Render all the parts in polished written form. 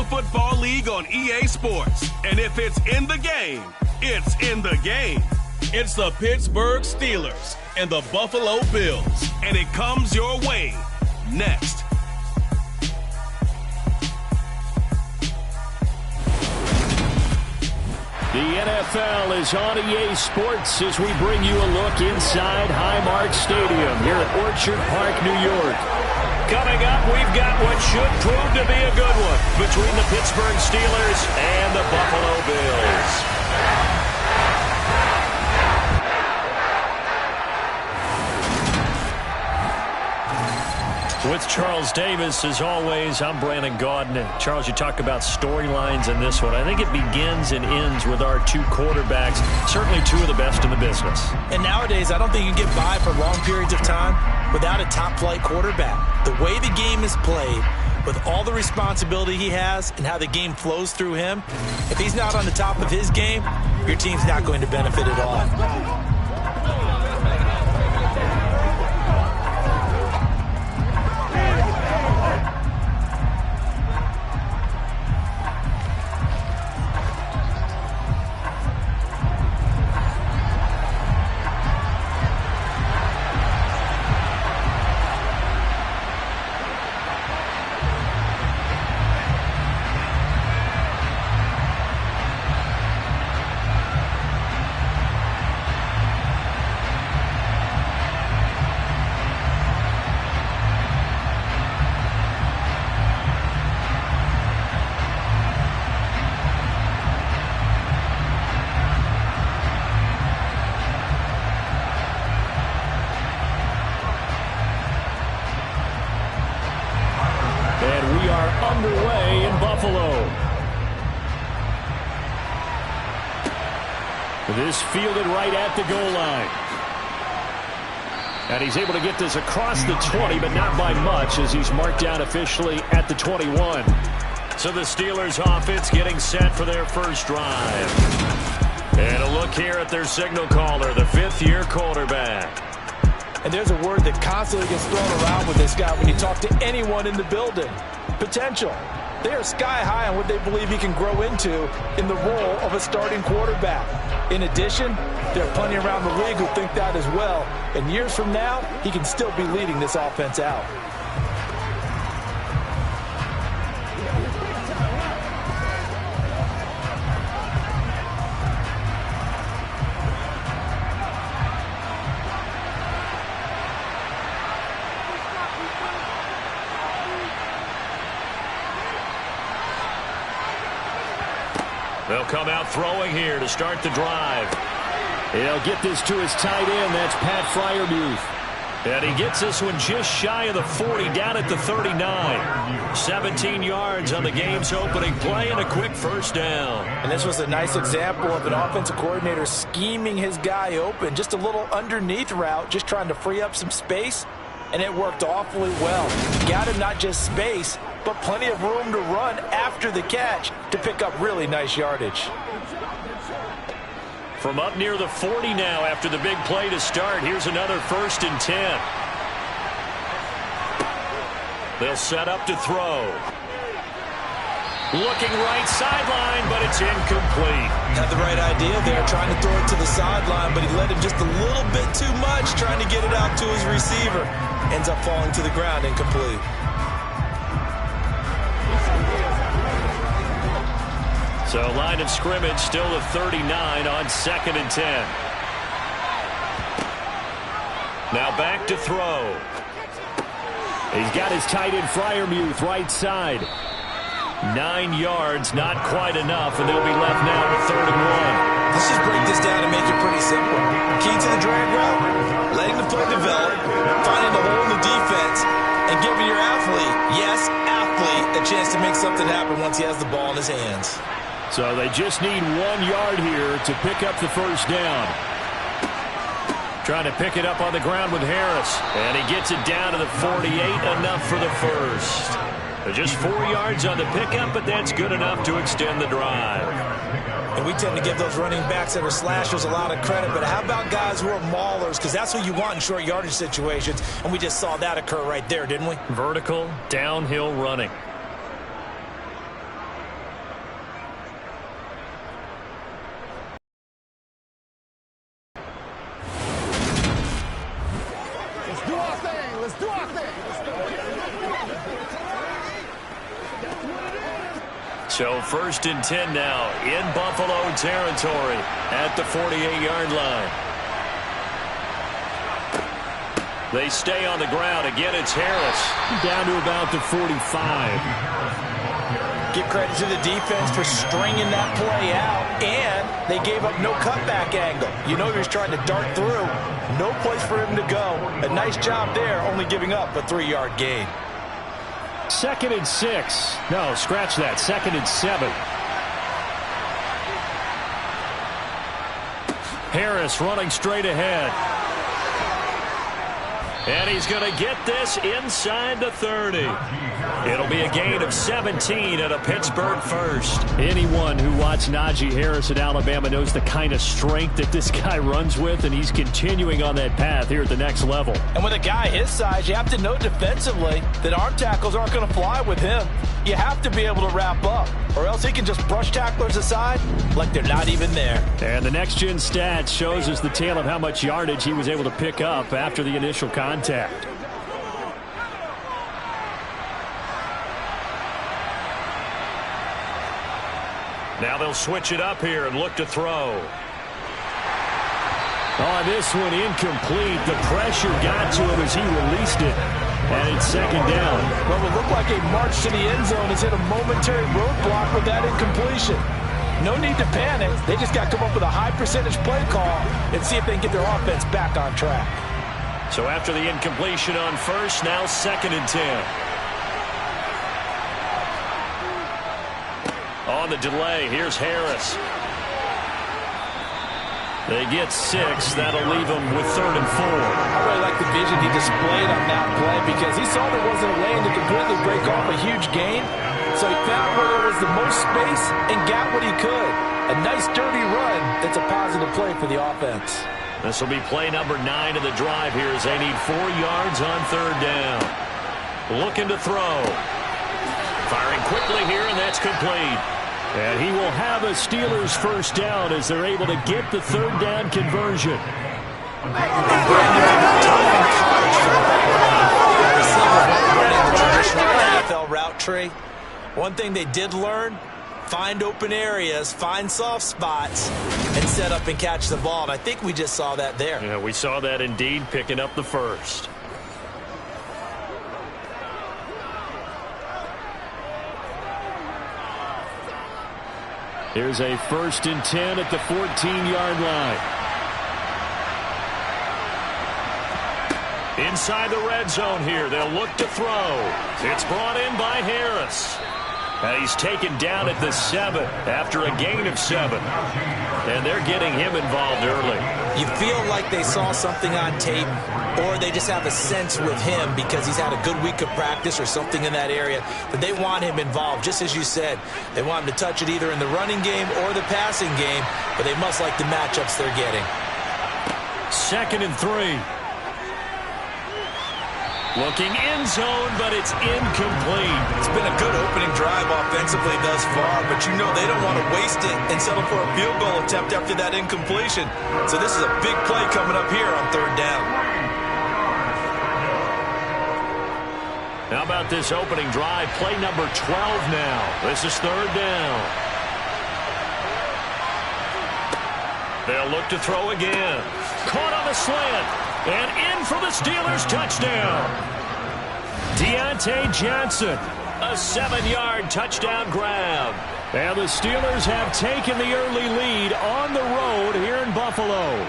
Football League on EA Sports. And if it's in the game, it's in the game. It's the Pittsburgh Steelers and the Buffalo Bills. And it comes your way next. The NFL is on EA Sports as we bring you a look inside Highmark Stadium here at Orchard Park, New York. Coming up, we've got what should prove to be a good one between the Pittsburgh Steelers and the Buffalo Bills. With Charles Davis, as always, I'm Brandon Gaudin. Charles, you talk about storylines in this one. I think it begins and ends with our two quarterbacks, certainly two of the best in the business. And nowadays, I don't think you can get by for long periods of time without a top-flight quarterback. The way the game is played, with all the responsibility he has and how the game flows through him, if he's not on the top of his game, your team's not going to benefit at all. Underway in Buffalo. This fielded right at the goal line. And he's able to get this across the 20, but not by much, as he's marked down officially at the 21. So the Steelers offense getting set for their first drive. And a look here at their signal caller, the fifth-year quarterback. And there's a word that constantly gets thrown around with this guy when you talk to anyone in the building. Potential. They are sky high on what they believe he can grow into in the role of a starting quarterback. In addition, there are plenty around the league who think that as well. And years from now, he can still be leading this offense out. They'll come out throwing here to start the drive. He'll get this to his tight end. That's Pat Freiermuth. And he gets this one just shy of the 40, down at the 39. 17 yards on the game's opening play and a quick first down. And this was a nice example of an offensive coordinator scheming his guy open. Just a little underneath route, just trying to free up some space. And it worked awfully well. Got him not just space, but plenty of room to run after the catch to pick up really nice yardage. From up near the 40 now after the big play to start, here's another 1st and 10. They'll set up to throw. Looking right sideline, but it's incomplete. Had the right idea there, trying to throw it to the sideline, but he led him just a little bit too much, trying to get it out to his receiver. Ends up falling to the ground, incomplete. So line of scrimmage still the 39 on 2nd and 10. Now back to throw. He's got his tight end Freiermuth right side. 9 yards, not quite enough, and they'll be left now with 3rd and 1. Let's just break this down and make it pretty simple. Key to the drag route, letting the play develop, finding the hole in the defense, and giving your athlete, yes, athlete, a chance to make something happen once he has the ball in his hands. So they just need 1 yard here to pick up the first down. Trying to pick it up on the ground with Harris. And he gets it down to the 48, enough for the first. Just 4 yards on the pickup, but that's good enough to extend the drive. And we tend to give those running backs that are slashers a lot of credit, but how about guys who are maulers? Because that's what you want in short yardage situations, and we just saw that occur right there, didn't we? Vertical, downhill running. So 1st and 10 now in Buffalo territory at the 48-yard line. They stay on the ground. Again, it's Harris. Down to about the 45. Give credit to the defense for stringing that play out, and they gave up no cutback angle. You know he was trying to dart through. No place for him to go. A nice job there, only giving up a 3-yard gain. 2nd and 6. No, scratch that. 2nd and 7. Harris running straight ahead. And he's going to get this inside the 30. It'll be a gain of 17 and a Pittsburgh first. Anyone who watched Najee Harris at Alabama knows the kind of strength that this guy runs with, and he's continuing on that path here at the next level. And with a guy his size, you have to know defensively that arm tackles aren't going to fly with him. You have to be able to wrap up, or else he can just brush tacklers aside like they're not even there. And the next-gen stats shows us the tale of how much yardage he was able to pick up after the initial contact. Now they'll switch it up here and look to throw. On this one, incomplete. The pressure got to him as he released it. And it's 2nd down. Well, it looked like a march to the end zone has hit a momentary roadblock with that incompletion. No need to panic. They just got to come up with a high-percentage play call and see if they can get their offense back on track. So after the incompletion on 1st, now 2nd and 10. On the delay, here's Harris. They get 6. That'll leave them with 3rd and 4. I really like the vision he displayed on that play because he saw there wasn't a lane to completely break off a huge gain. So he found where there was the most space and got what he could. A nice, dirty run that's a positive play for the offense. This will be play number 9 of the drive here as they need 4 yards on 3rd down. Looking to throw. Firing quickly here, and that's complete. And he will have a Steelers first down as they're able to get the 3rd down conversion. NFL route tree. One thing they did learn, find open areas, find soft spots, and set up and catch the ball. And I think we just saw that there. Yeah, we saw that indeed, picking up the first. Here's a 1st and 10 at the 14-yard line. Inside the red zone here. They'll look to throw. It's brought in by Harris. And he's taken down at the 7 after a gain of 7. And they're getting him involved early. You feel like they saw something on tape, or they just have a sense with him because he's had a good week of practice or something in that area that they want him involved. Just as you said, they want him to touch it either in the running game or the passing game, but they must like the matchups they're getting. 2nd and 3. Looking end zone, but it's incomplete. It's been a good opening drive offensively thus far, but you know they don't want to waste it and settle for a field goal attempt after that incompletion. So this is a big play coming up here on 3rd down. How about this opening drive? Play number 12 now. This is 3rd down. They'll look to throw again. Caught on the slant. And in for the Steelers touchdown. Deontay Johnson, a 7-yard touchdown grab. And the Steelers have taken the early lead on the road here in Buffalo.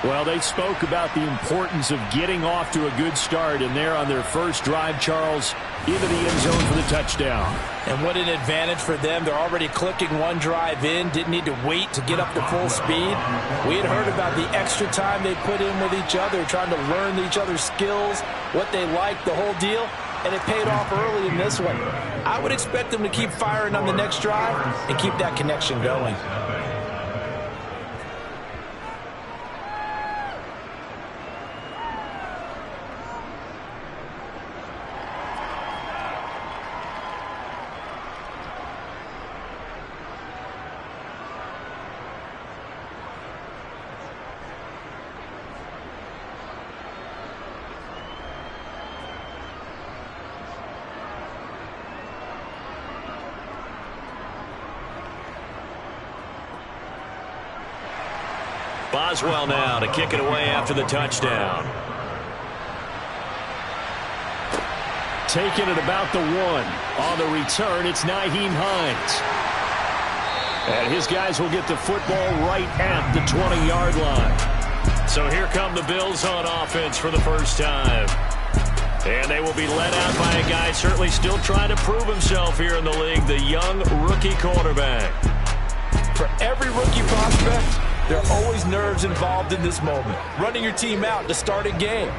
Well, they spoke about the importance of getting off to a good start, and they're on their first drive, Charles, into the end zone for the touchdown. And what an advantage for them. They're already clicking one drive in, didn't need to wait to get up to full speed. We had heard about the extra time they put in with each other, trying to learn each other's skills, what they like, the whole deal, and it paid off early in this one. I would expect them to keep firing on the next drive and keep that connection going. Boswell now to kick it away after the touchdown. Taking it about the 1. On the return, it's Nyheim Hines. And his guys will get the football right at the 20-yard line. So here come the Bills on offense for the first time. And they will be led out by a guy certainly still trying to prove himself here in the league, the young rookie quarterback. For every rookie prospect, there are always nerves involved in this moment. Running your team out to start a game.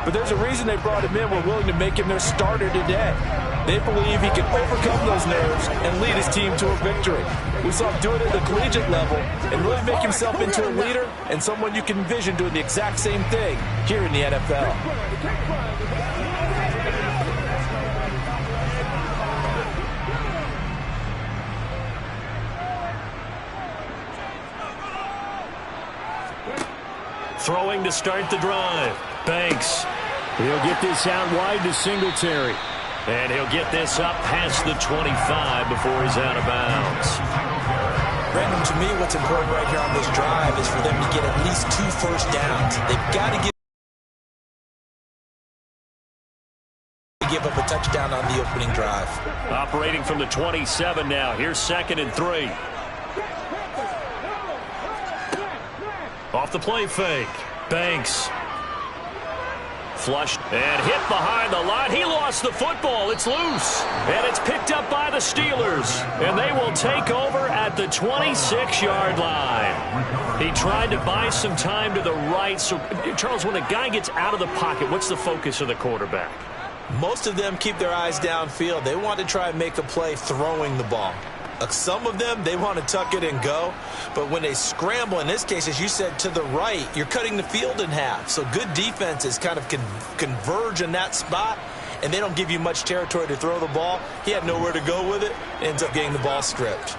But there's a reason they brought him in. We're willing to make him their starter today. They believe he can overcome those nerves and lead his team to a victory. We saw him do it at the collegiate level and really make himself into a leader and someone you can envision doing the exact same thing here in the NFL. Throwing to start the drive. Banks. He'll get this out wide to Singletary. And he'll get this up past the 25 before he's out of bounds. Brandon, to me, what's important right here on this drive is for them to get at least 2 first downs. They've got to give up a touchdown on the opening drive. Operating from the 27 now. Here's 2nd and 3. Off the play fake. Banks. Flushed and hit behind the line. He lost the football. It's loose. And it's picked up by the Steelers. And they will take over at the 26-yard line. He tried to buy some time to the right. So, Charles, when a guy gets out of the pocket, what's the focus of the quarterback? Most of them keep their eyes downfield. They want to try and make a play throwing the ball. Some of them, they want to tuck it and go. But when they scramble, in this case, as you said, to the right, you're cutting the field in half. So good defenses kind of converge in that spot, and they don't give you much territory to throw the ball. He had nowhere to go with it. Ends up getting the ball stripped.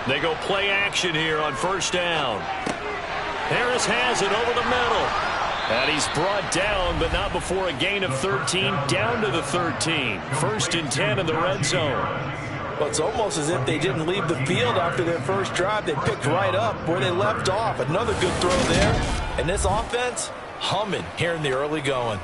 They go play action here on first down. Harris has it over the middle. And he's brought down, but not before a gain of 13, down to the 13. 1st and 10 in the red zone. Well, it's almost as if they didn't leave the field after their first drive. They picked right up where they left off. Another good throw there. And this offense, humming here in the early going.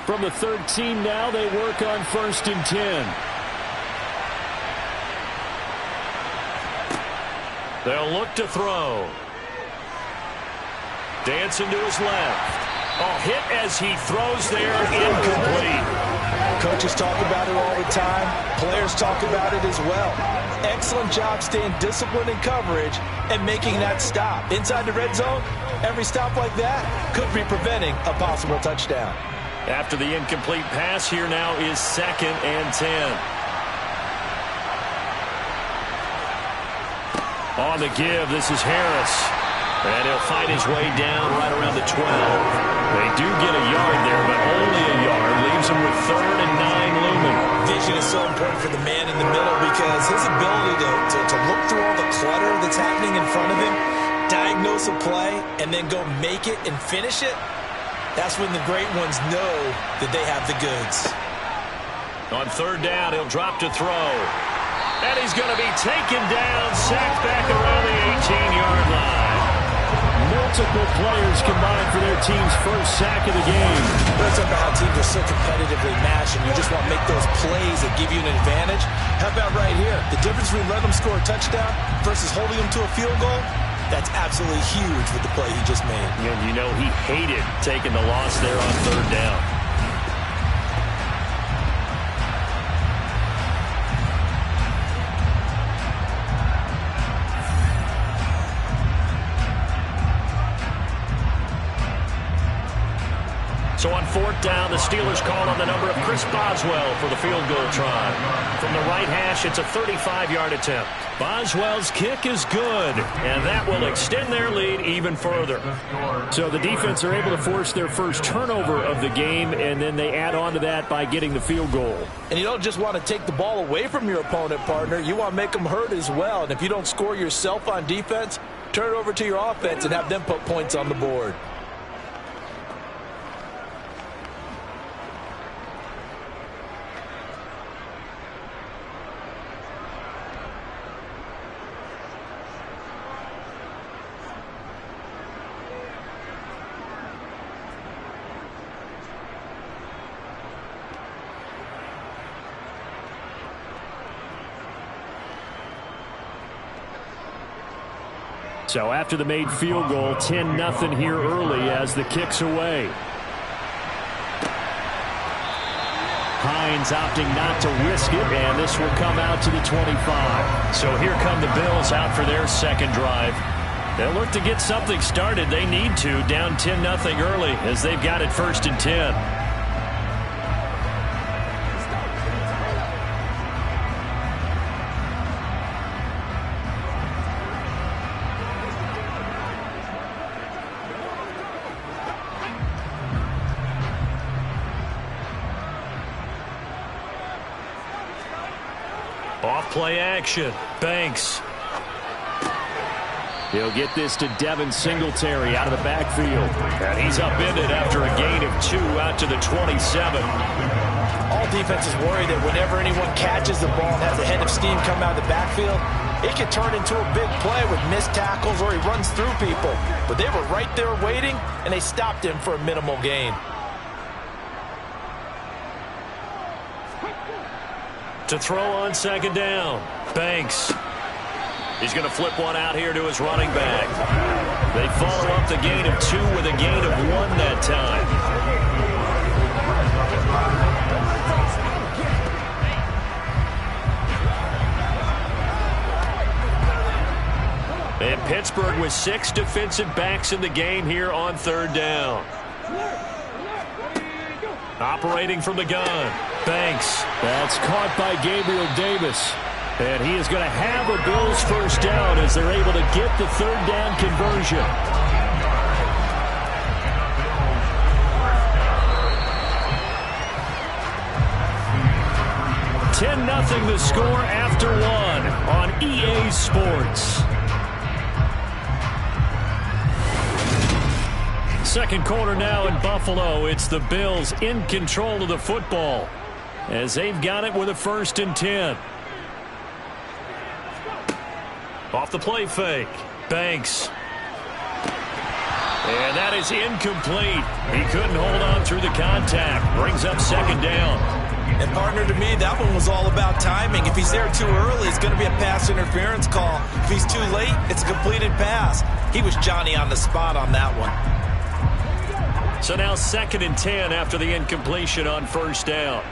From the 13 now, they work on 1st and 10. They'll look to throw. Dancing to his left. Oh, hit as he throws there, incomplete. Coaches talk about it all the time. Players talk about it as well. Excellent job staying disciplined in coverage and making that stop. Inside the red zone, every stop like that could be preventing a possible touchdown. After the incomplete pass, here now is 2nd and 10. On the give, this is Harris. And he'll fight his way down right around the 12. They do get a yard there, but only a yard. Leaves him with 3rd and 9 looming. Vision is so important for the man in the middle because his ability to look through all the clutter that's happening in front of him, diagnose a play, and then go make it and finish it, that's when the great ones know that they have the goods. On 3rd down, he'll drop to throw. And he's going to be taken down, sacked back around the 18-yard line. Multiple players combined for their team's first sack of the game. Let's talk about how teams are so competitively matched, and you just want to make those plays that give you an advantage. How about right here? The difference between letting them score a touchdown versus holding them to a field goal, that's absolutely huge with the play he just made. And you know he hated taking the loss there on 3rd down. So on 4th down, the Steelers call on the number of Chris Boswell for the field goal try. From the right hash, it's a 35-yard attempt. Boswell's kick is good, and that will extend their lead even further. So the defense are able to force their first turnover of the game, and then they add on to that by getting the field goal. And you don't just want to take the ball away from your opponent, partner. You want to make them hurt as well. And if you don't score yourself on defense, turn it over to your offense and have them put points on the board. So after the made field goal, 10-0 here early as the kick's away. Hines opting not to risk it, and this will come out to the 25. So here come the Bills out for their second drive. They'll look to get something started. They need to, down 10-0 early as they've got it 1st and 10. Off-play action. Banks. He'll get this to Devin Singletary out of the backfield. And he's upended after a gain of 2 out to the 27. All defenses worry that whenever anyone catches the ball and has a head of steam come out of the backfield, it can turn into a big play with missed tackles or he runs through people. But they were right there waiting, and they stopped him for a minimal gain. To throw on 2nd down. Banks. He's going to flip one out here to his running back. They follow up the gain of 2 with a gain of 1 that time. And Pittsburgh with 6 defensive backs in the game here on 3rd down. Operating from the gun. Banks. That's caught by Gabriel Davis. And he is going to have a Bills first down as they're able to get the 3rd down conversion. $10-0 the score after 1 on EA Sports. Second quarter now in Buffalo. It's the Bills in control of the football as they've got it with a 1st and 10. Off the play fake. Banks. And that is incomplete. He couldn't hold on through the contact. Brings up 2nd down. And partner, to me, that one was all about timing. If he's there too early, it's going to be a pass interference call. If he's too late, it's a completed pass. He was Johnny on the spot on that one. So now 2nd and 10 after the incompletion on 1st down.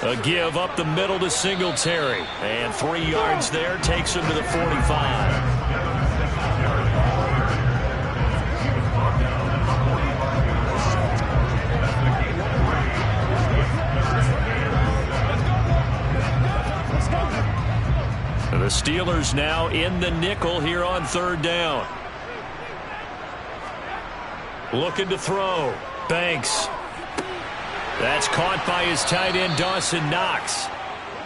A give up the middle to Singletary. And 3 yards there takes him to the 45. The Steelers now in the nickel here on 3rd down. Looking to throw. Banks. That's caught by his tight end, Dawson Knox.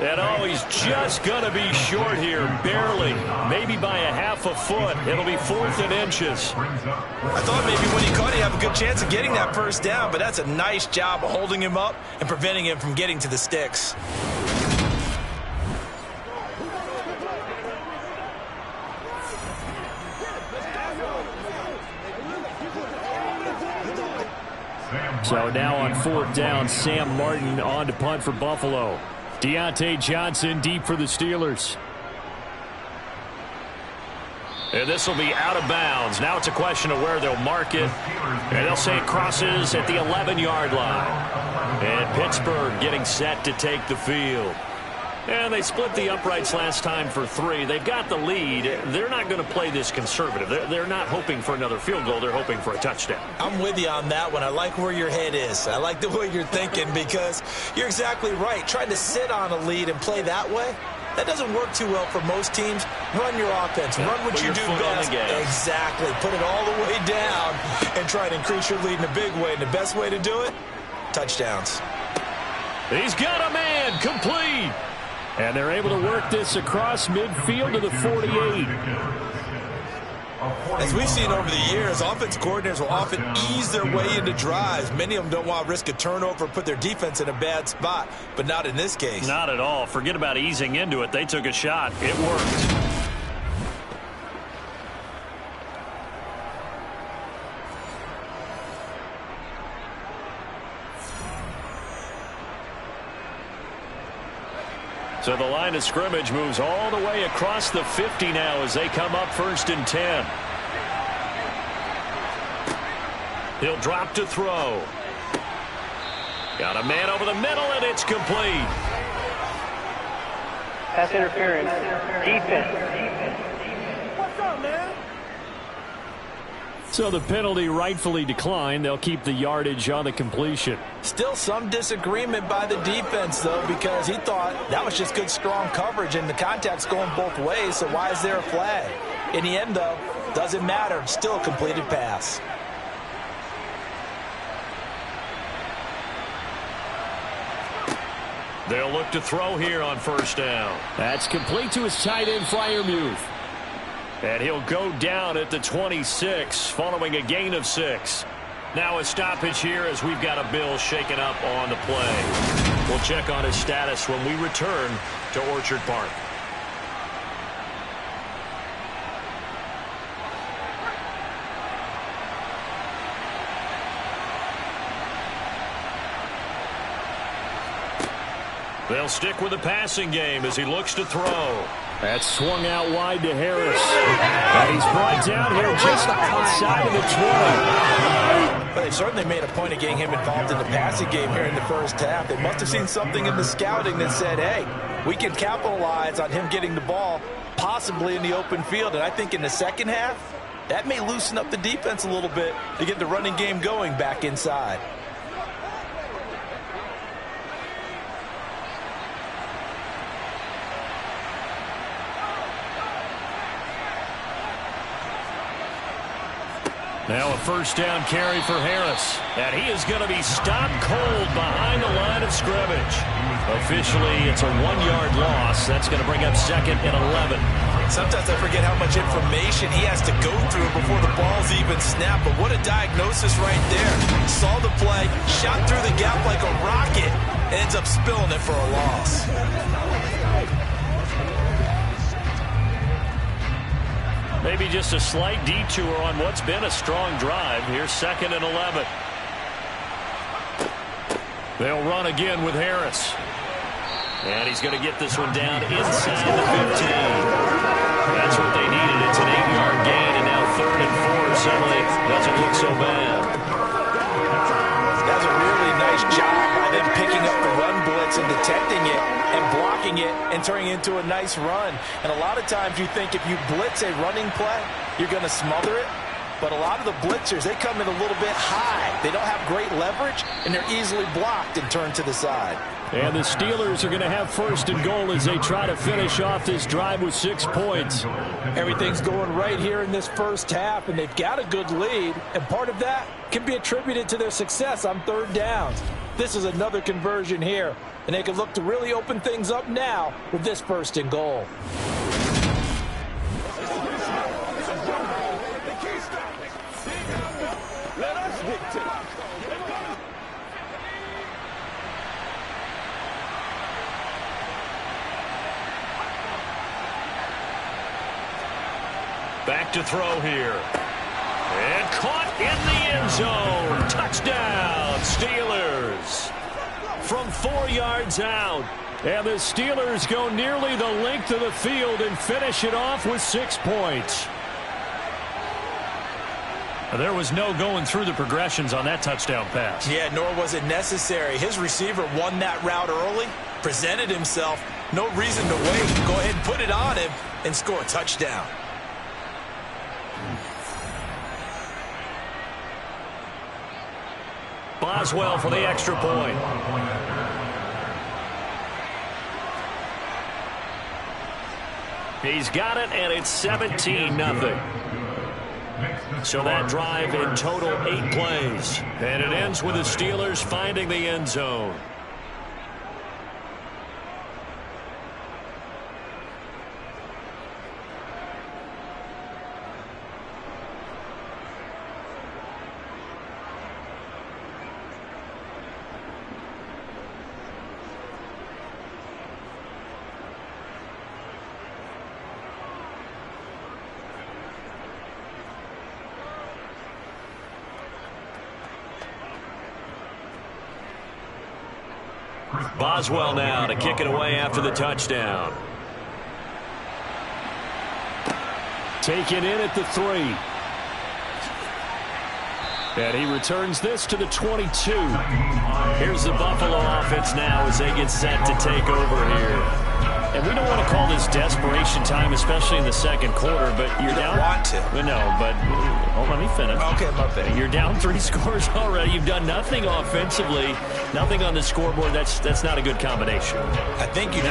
And oh, he's just going to be short here, barely. Maybe by a half a foot. It'll be 4th and inches. I thought maybe when he caught, he'd have a good chance of getting that first down, but that's a nice job of holding him up and preventing him from getting to the sticks. So now on 4th down, Sam Martin on to punt for Buffalo. Deontay Johnson deep for the Steelers. And this will be out of bounds. Now it's a question of where they'll mark it. And they'll say it crosses at the 11-yard line. And Pittsburgh getting set to take the field. And they split the uprights last time for 3. They've got the lead. They're not going to play this conservative. They're not hoping for another field goal. They're hoping for a touchdown. I'm with you on that one. I like where your head is. I like the way you're thinking because you're exactly right. Trying to sit on a lead and play that way, that doesn't work too well for most teams. Run your offense. Run what you do best. Exactly. Put it all the way down and try to increase your lead in a big way. And the best way to do it, touchdowns. He's got a man complete. And they're able to work this across midfield to the 48. As we've seen over the years, offense coordinators will often ease their way into drives. Many of them don't want to risk a turnover or put their defense in a bad spot, but not in this case. Not at all. Forget about easing into it. They took a shot. It worked. So the line of scrimmage moves all the way across the 50 now as they come up 1st and 10. He'll drop to throw. Got a man over the middle, and it's complete. Pass interference. Defense. What's up, man? So the penalty rightfully declined. They'll keep the yardage on the completion. Still some disagreement by the defense, though, because he thought that was just good, strong coverage, and the contact's going both ways, so why is there a flag? In the end, though, doesn't matter. Still a completed pass. They'll look to throw here on 1st down. That's complete to his tight end, Freiermuth. And he'll go down at the 26 following a gain of 6. Now a stoppage here as we've got a Bill shaken up on the play. We'll check on his status when we return to Orchard Park. They'll stick with the passing game as he looks to throw. That's swung out wide to Harris. And he's brought down here just outside of the 20. But they certainly made a point of getting him involved in the passing game here in the first half. They must have seen something in the scouting that said, hey, we can capitalize on him getting the ball possibly in the open field. And I think in the second half, that may loosen up the defense a little bit to get the running game going back inside. Now a 1st down carry for Harris. And he is going to be stopped cold behind the line of scrimmage. Officially, it's a 1-yard loss. That's going to bring up 2nd and 11. Sometimes I forget how much information he has to go through before the ball's even snapped. But what a diagnosis right there. Saw the play, shot through the gap like a rocket, ends up spilling it for a loss. Maybe just a slight detour on what's been a strong drive. Here's 2nd and 11. They'll run again with Harris. And he's going to get this one down inside the 15. That's what they needed. It's an 8-yard gain, and now 3rd and 4 suddenly doesn't look so bad. That's a really nice job by them picking up the run blitz and detecting it and blocking it and turning it into a nice run. And a lot of times you think if you blitz a running play, you're going to smother it. But a lot of the blitzers, they come in a little bit high. They don't have great leverage, and they're easily blocked and turned to the side. And the Steelers are going to have 1st and goal as they try to finish off this drive with 6 points. Everything's going right here in this first half, and they've got a good lead. And part of that can be attributed to their success on 3rd downs. This is another conversion here, and they can look to really open things up now with this 1st and goal. Back to throw here. And caught in the end zone. Touchdown, Steelers. From 4 yards out. And the Steelers go nearly the length of the field and finish it off with 6 points. There was no going through the progressions on that touchdown pass. Yeah, nor was it necessary. His receiver won that route early, presented himself, No reason to wait. Go ahead and put it on him and score a touchdown. Boswell for the extra point. He's got it, and it's 17-0. So that drive in total 8 plays. And it ends with the Steelers finding the end zone. Boswell now to kick it away after the touchdown. Taken in at the 3. And he returns this to the 22. Here's the Buffalo offense now as they get set to take over here. And we don't want to call this desperation time, especially in the second quarter, but you're down. You don't want to. Well, no, but let me finish. Okay, my bad. You're down 3 scores already. You've done nothing offensively, nothing on the scoreboard. That's not a good combination. I think you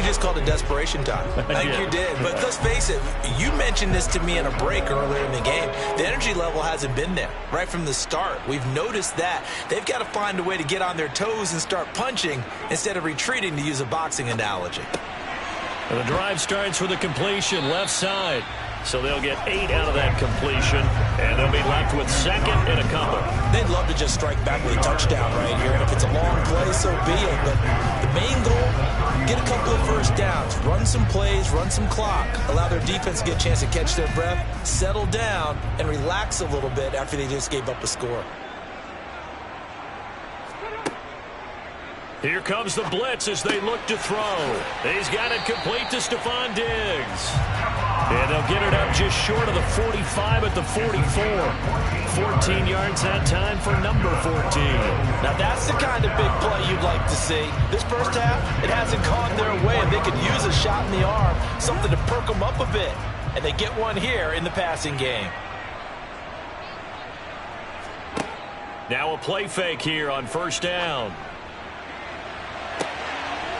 just called it desperation time. I think you did. But let's face it, you mentioned this to me in a break earlier in the game. The energy level hasn't been there right from the start. We've noticed that. They've got to find a way to get on their toes and start punching instead of retreating, to use a boxing analogy. The drive starts with a completion left side. So they'll get 8 out of that completion, and they'll be left with second and a couple. They'd love to just strike back with a touchdown right here, and if it's a long play, so be it. But the main goal, get a couple of first downs, run some plays, run some clock, allow their defense to get a chance to catch their breath, settle down, and relax a little bit after they just gave up a score. Here comes the blitz as they look to throw. He's got it complete to Stephon Diggs. And they'll get it up just short of the 45 at the 44. 14 yards that time for number 14. Now that's the kind of big play you'd like to see. This first half, it hasn't gone their way, and they could use a shot in the arm, something to perk them up a bit. And they get one here in the passing game. Now a play fake here on first down.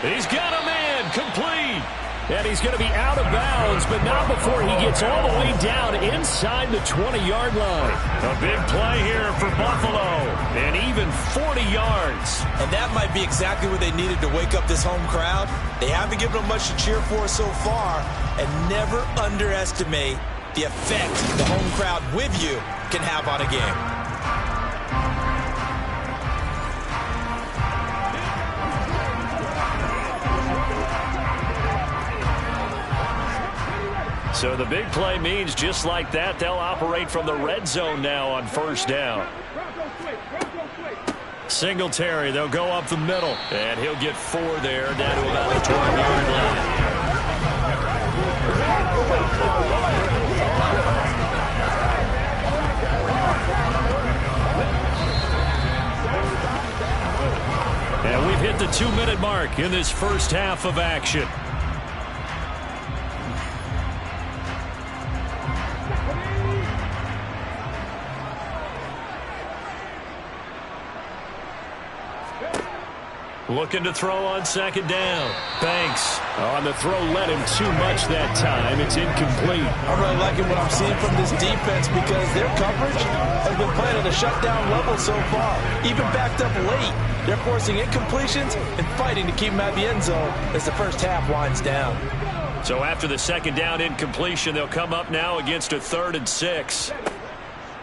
He's got a man complete. And he's going to be out of bounds, but not before he gets all the way down inside the 20-yard line. A big play here for Buffalo, and even 40 yards. And that might be exactly what they needed to wake up this home crowd. They haven't given them much to cheer for so far, and never underestimate the effect the home crowd with you can have on a game. So the big play means just like that, they'll operate from the red zone now on first down. Singletary, they'll go up the middle, and he'll get 4 there, down to about the 12-yard line. And we've hit the 2-minute mark in this first half of action. Looking to throw on second down. Banks on the throw, led him too much that time. It's incomplete. I'm really liking what I'm seeing from this defense because their coverage has been playing at a shutdown level so far. Even backed up late, they're forcing incompletions and fighting to keep them out of the end zone as the first half winds down. So after the second down incompletion, they'll come up now against a 3rd and 6.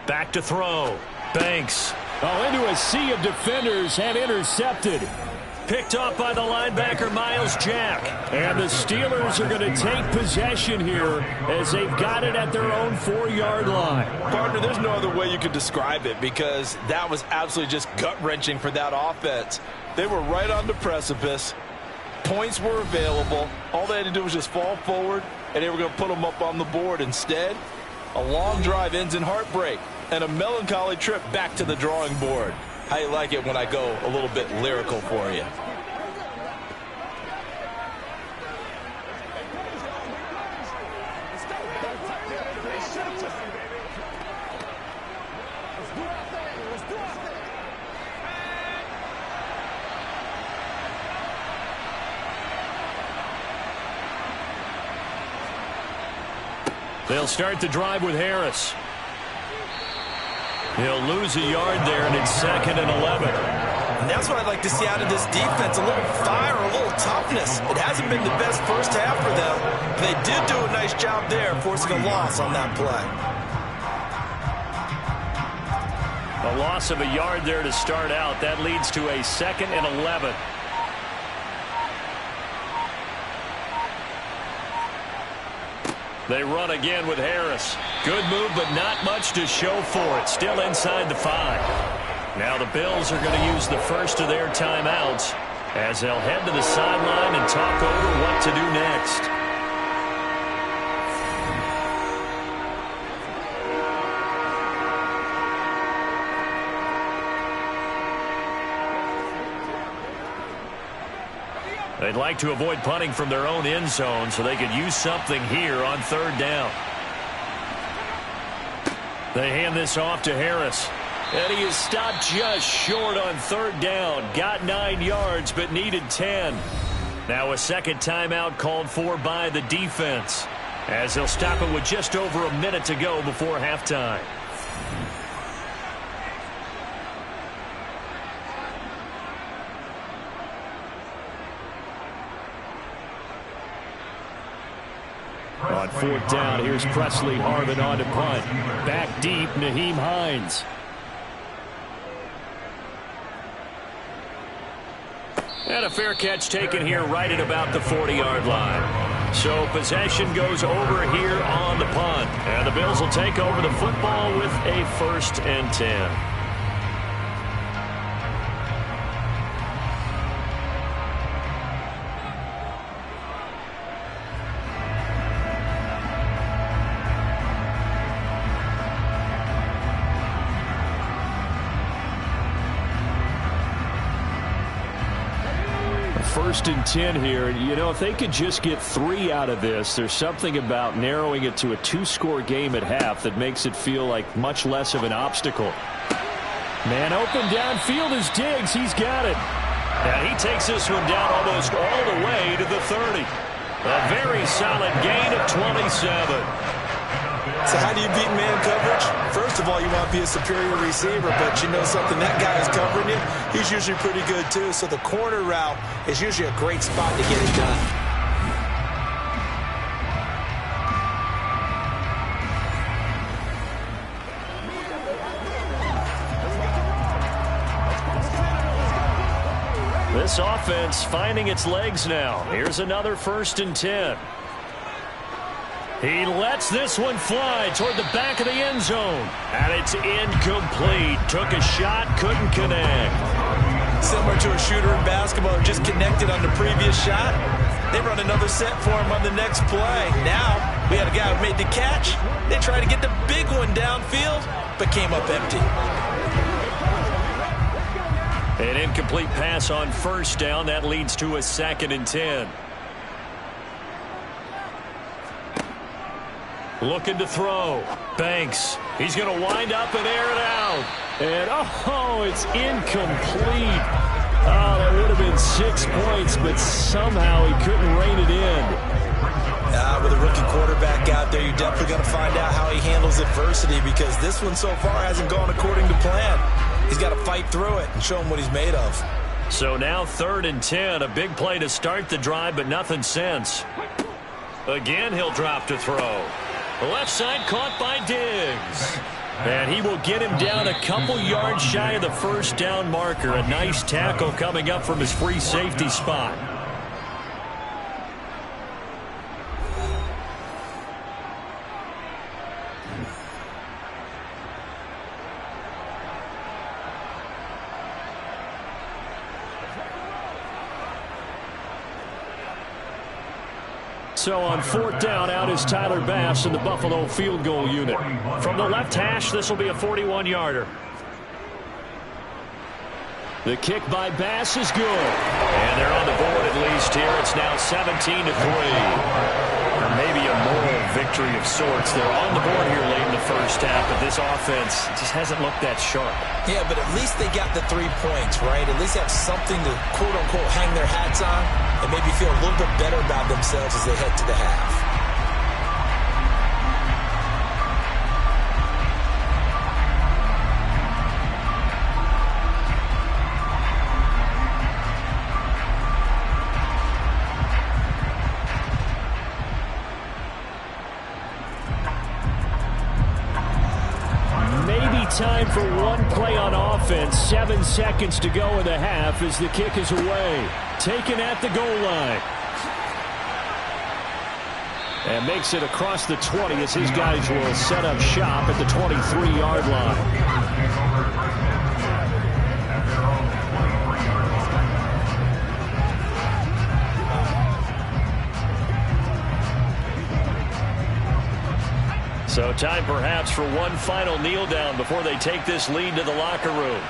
Back to throw. Banks. Into a sea of defenders and intercepted. Picked off by the linebacker, Miles Jack. And the Steelers are going to take possession here as they've got it at their own 4-yard line. Partner, there's no other way you could describe it because that was absolutely just gut-wrenching for that offense. They were right on the precipice. Points were available. All they had to do was just fall forward, and they were going to put them up on the board. Instead, a long drive ends in heartbreak and a melancholy trip back to the drawing board. How you like it when I go a little bit lyrical for you? They'll start the drive with Harris. He'll lose a yard there, and it's 2nd and 11. And that's what I'd like to see out of this defense, a little fire, a little toughness. It hasn't been the best first half for them. They did do a nice job there, forcing a loss on that play. A loss of a yard there to start out. That leads to a 2nd and 11. They run again with Harris. Good move, but not much to show for it. Still inside the 5. Now the Bills are going to use the first of their timeouts as they'll head to the sideline and talk over what to do next. They'd like to avoid punting from their own end zone so they could use something here on 3rd down. They hand this off to Harris. And he is stopped just short on 3rd down. Got 9 yards, but needed 10. Now a second timeout called for by the defense, as they'll stop it with just over a minute to go before halftime. On 4th down, here's Presley Harvin on to punt. Back deep, Nyheim Hines. And a fair catch taken here right at about the 40-yard line. So possession goes over here on the punt. And the Bills will take over the football with a 1st and 10. First and 10 here. You know, if they could just get 3 out of this, there's something about narrowing it to a 2-score game at half that makes it feel like much less of an obstacle. Man open downfield is Diggs. He's got it. And he takes this one down almost all the way to the 30. A very solid gain of 27. So how do you beat man coverage? First of all, you want to be a superior receiver, but you know something, that guy is covering you. He's usually pretty good too, so the corner route is usually a great spot to get it done. This offense finding its legs now. Here's another 1st and 10. He lets this one fly toward the back of the end zone. And it's incomplete. Took a shot, couldn't connect. Similar to a shooter in basketball who just connected on the previous shot. They run another set for him on the next play. Now, we had a guy who made the catch. They tried to get the big one downfield, but came up empty. An incomplete pass on 1st down. That leads to a 2nd and 10. Looking to throw. Banks. He's going to wind up and air it out. And, oh, it's incomplete. Oh, that would have been 6 points, but somehow he couldn't rein it in. With a rookie quarterback out there, you're definitely going to find out how he handles adversity, because this one so far hasn't gone according to plan. He's got to fight through it and show him what he's made of. So now 3rd and 10. A big play to start the drive, but nothing since. Again, he'll drop to throw. Left side caught by Diggs. And he will get him down a couple yards shy of the 1st down marker. A nice tackle coming up from his free safety spot. So on 4th down, out is Tyler Bass in the Buffalo field goal unit. From the left hash, this will be a 41-yarder. The kick by Bass is good. And they're on the board at least here. It's now 17-3. Or maybe a moral victory of sorts. They're on the board here late in the 1st half, but this offense just hasn't looked that sharp. Yeah, but at least they got the 3 points, right? At least have something to, quote-unquote, hang their hats on and maybe feel a little bit better about themselves as they head to the half. time for one play on offense. 7 seconds to go in the half as the kick is away. Taken at the goal line. And makes it across the 20 as his guys will set up shop at the 23-yard line. So time perhaps for one final kneel down before they take this lead to the locker room.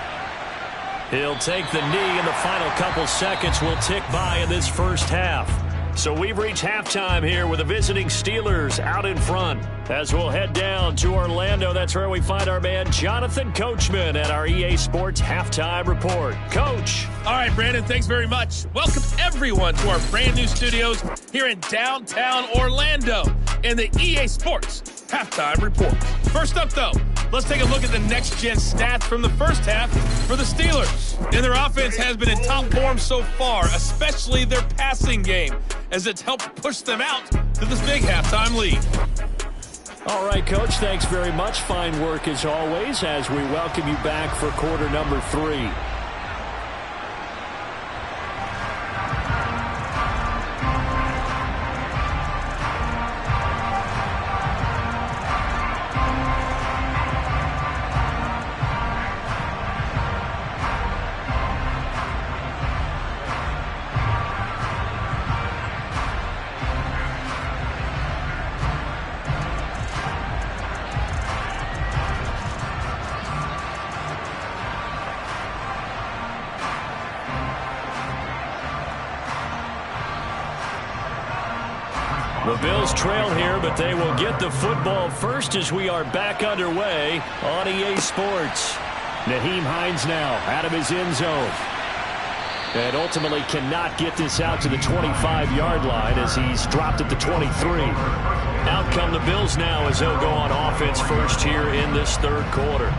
He'll take the knee, and the final couple seconds will tick by in this first half. So we've reached halftime here with the visiting Steelers out in front. As we'll head down to Orlando, that's where we find our man Jonathan Coachman at our EA Sports Halftime Report. Coach. All right, Brandon, thanks very much. Welcome everyone to our brand new studios here in downtown Orlando in the EA Sports Halftime Report. First up, though, let's take a look at the next-gen stats from the first half for the Steelers. And their offense has been in top form so far, especially their passing game, as it's helped push them out to this big halftime lead. All right, Coach, thanks very much. Fine work as always as we welcome you back for quarter number 3. The Bills trail here, but they will get the football first as we are back underway on EA Sports. Nyheim Hines now out of his end zone. And ultimately cannot get this out to the 25-yard line as he's dropped at the 23. Out come the Bills now as they'll go on offense first here in this third quarter.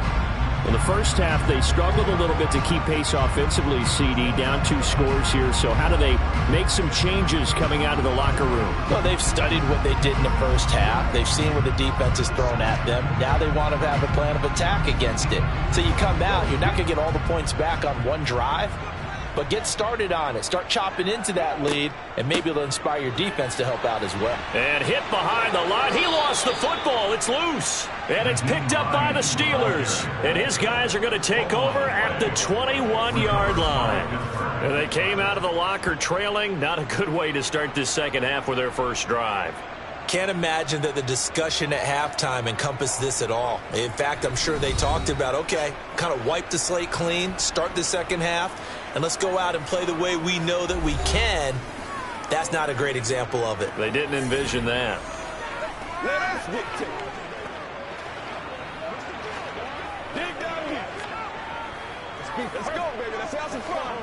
In the first half, they struggled a little bit to keep pace offensively, CD, down 2 scores here. So how do they make some changes coming out of the locker room? Well, they've studied what they did in the first half. They've seen what the defense has thrown at them. Now they want to have a plan of attack against it. So you come out, you're not going to get all the points back on one drive, but get started on it. Start chopping into that lead, and maybe it'll inspire your defense to help out as well. And hit behind the line. He lost the football. It's loose. And it's picked up by the Steelers. And his guys are going to take over at the 21-yard line. And they came out of the locker trailing. Not a good way to start this second half with their first drive. Can't imagine that the discussion at halftime encompassed this at all. In fact, I'm sure they talked about, okay, kind of wipe the slate clean, start the second half, and let's go out and play the way we know that we can. That's not a great example of it. They didn't envision that. Let's get to it. Dig down here. Let's go, baby. Let's have some fun.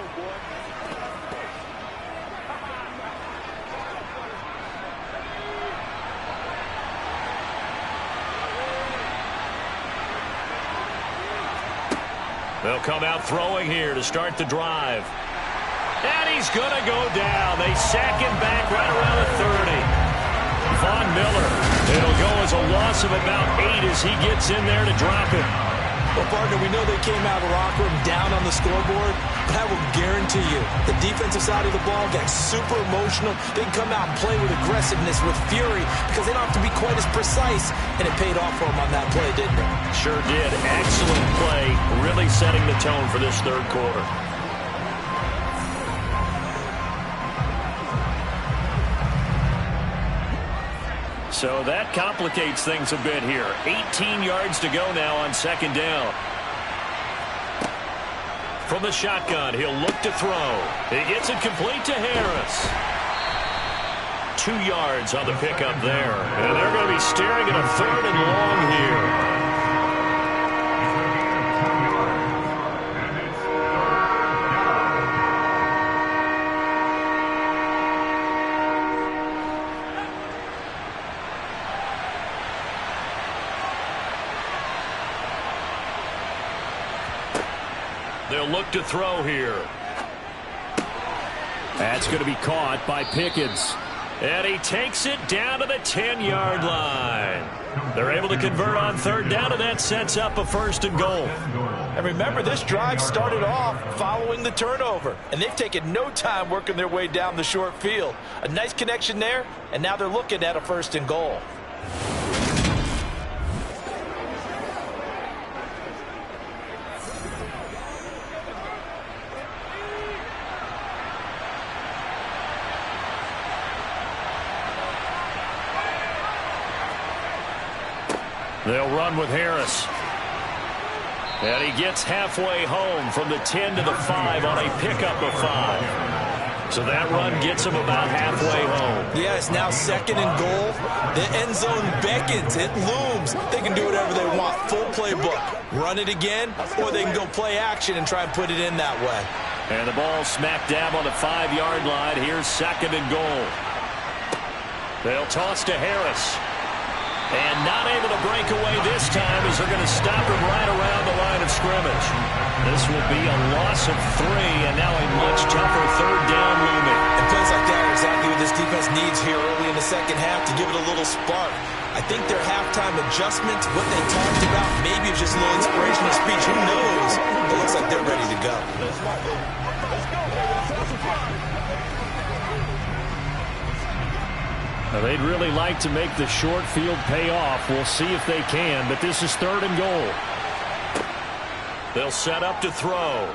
They'll come out throwing here to start the drive. And he's going to go down. They sack him back right around the 30. Von Miller. It'll go as a loss of about 8 as he gets in there to drop it. Well, partner, we know they came out of the locker room down on the scoreboard, but I will guarantee you the defensive side of the ball got super emotional. They can come out and play with aggressiveness, with fury, because they don't have to be quite as precise, and it paid off for them on that play, didn't it? Sure did. Excellent play, really setting the tone for this third quarter. So that complicates things a bit here. 18 yards to go now on second down. From the shotgun, he'll look to throw. He gets it complete to Harris. 2 yards on the pickup there. And they're going to be staring at a 3rd and long here. They'll look to throw here. That's going to be caught by Pickens. And he takes it down to the 10-yard line. They're able to convert on third down, and that sets up a 1st and goal. And remember, this drive started off following the turnover, and they've taken no time working their way down the short field. A nice connection there, and now they're looking at a 1st and goal. They'll run with Harris. And he gets halfway home from the 10 to the 5 on a pickup of 5. So that run gets him about halfway home. Yeah, it's now 2nd and goal. The end zone beckons. It looms. They can do whatever they want. Full playbook. Run it again, or they can go play action and try and put it in that way. And the ball smack dab on the 5-yard line. Here's 2nd and goal. They'll toss to Harris. And not able to break away this time as they're going to stop him right around the line of scrimmage. This will be a loss of 3, and now a much tougher 3rd down looming. And plays like that are exactly what this defense needs here early in the second half to give it a little spark. I think their halftime adjustment, what they talked about, maybe it's just a little inspirational speech. Who knows? It looks like they're ready to go. Now, they'd really like to make the short field pay off. We'll see if they can, but this is 3rd and goal. They'll set up to throw.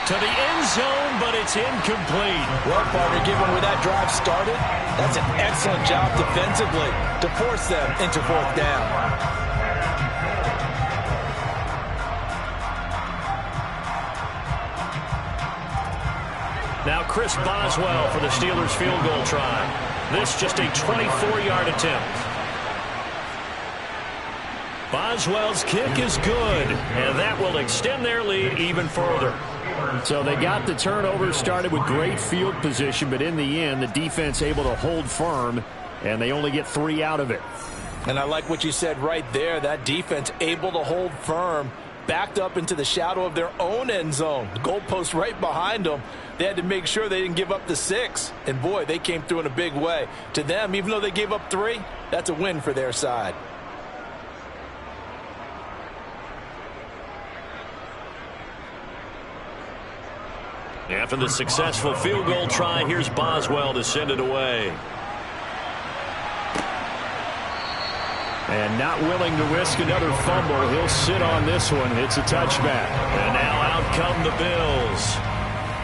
To the end zone, but it's incomplete. Well, partner, given where that drive started, that's an excellent job defensively to force them into 4th down. Now Chris Boswell for the Steelers field goal try. This just a 24-yard attempt. Boswell's kick is good, and that will extend their lead even further. So they got the turnover started with great field position, but in the end, the defense able to hold firm, and they only get 3 out of it. And I like what you said right there. That defense able to hold firm, backed up into the shadow of their own end zone. The goalpost right behind them. They had to make sure they didn't give up the 6. And, boy, they came through in a big way. To them, even though they gave up 3, that's a win for their side. After the successful field goal try, here's Boswell to send it away. And not willing to risk another fumble. He'll sit on this one. It's a touchback. And now out come the Bills.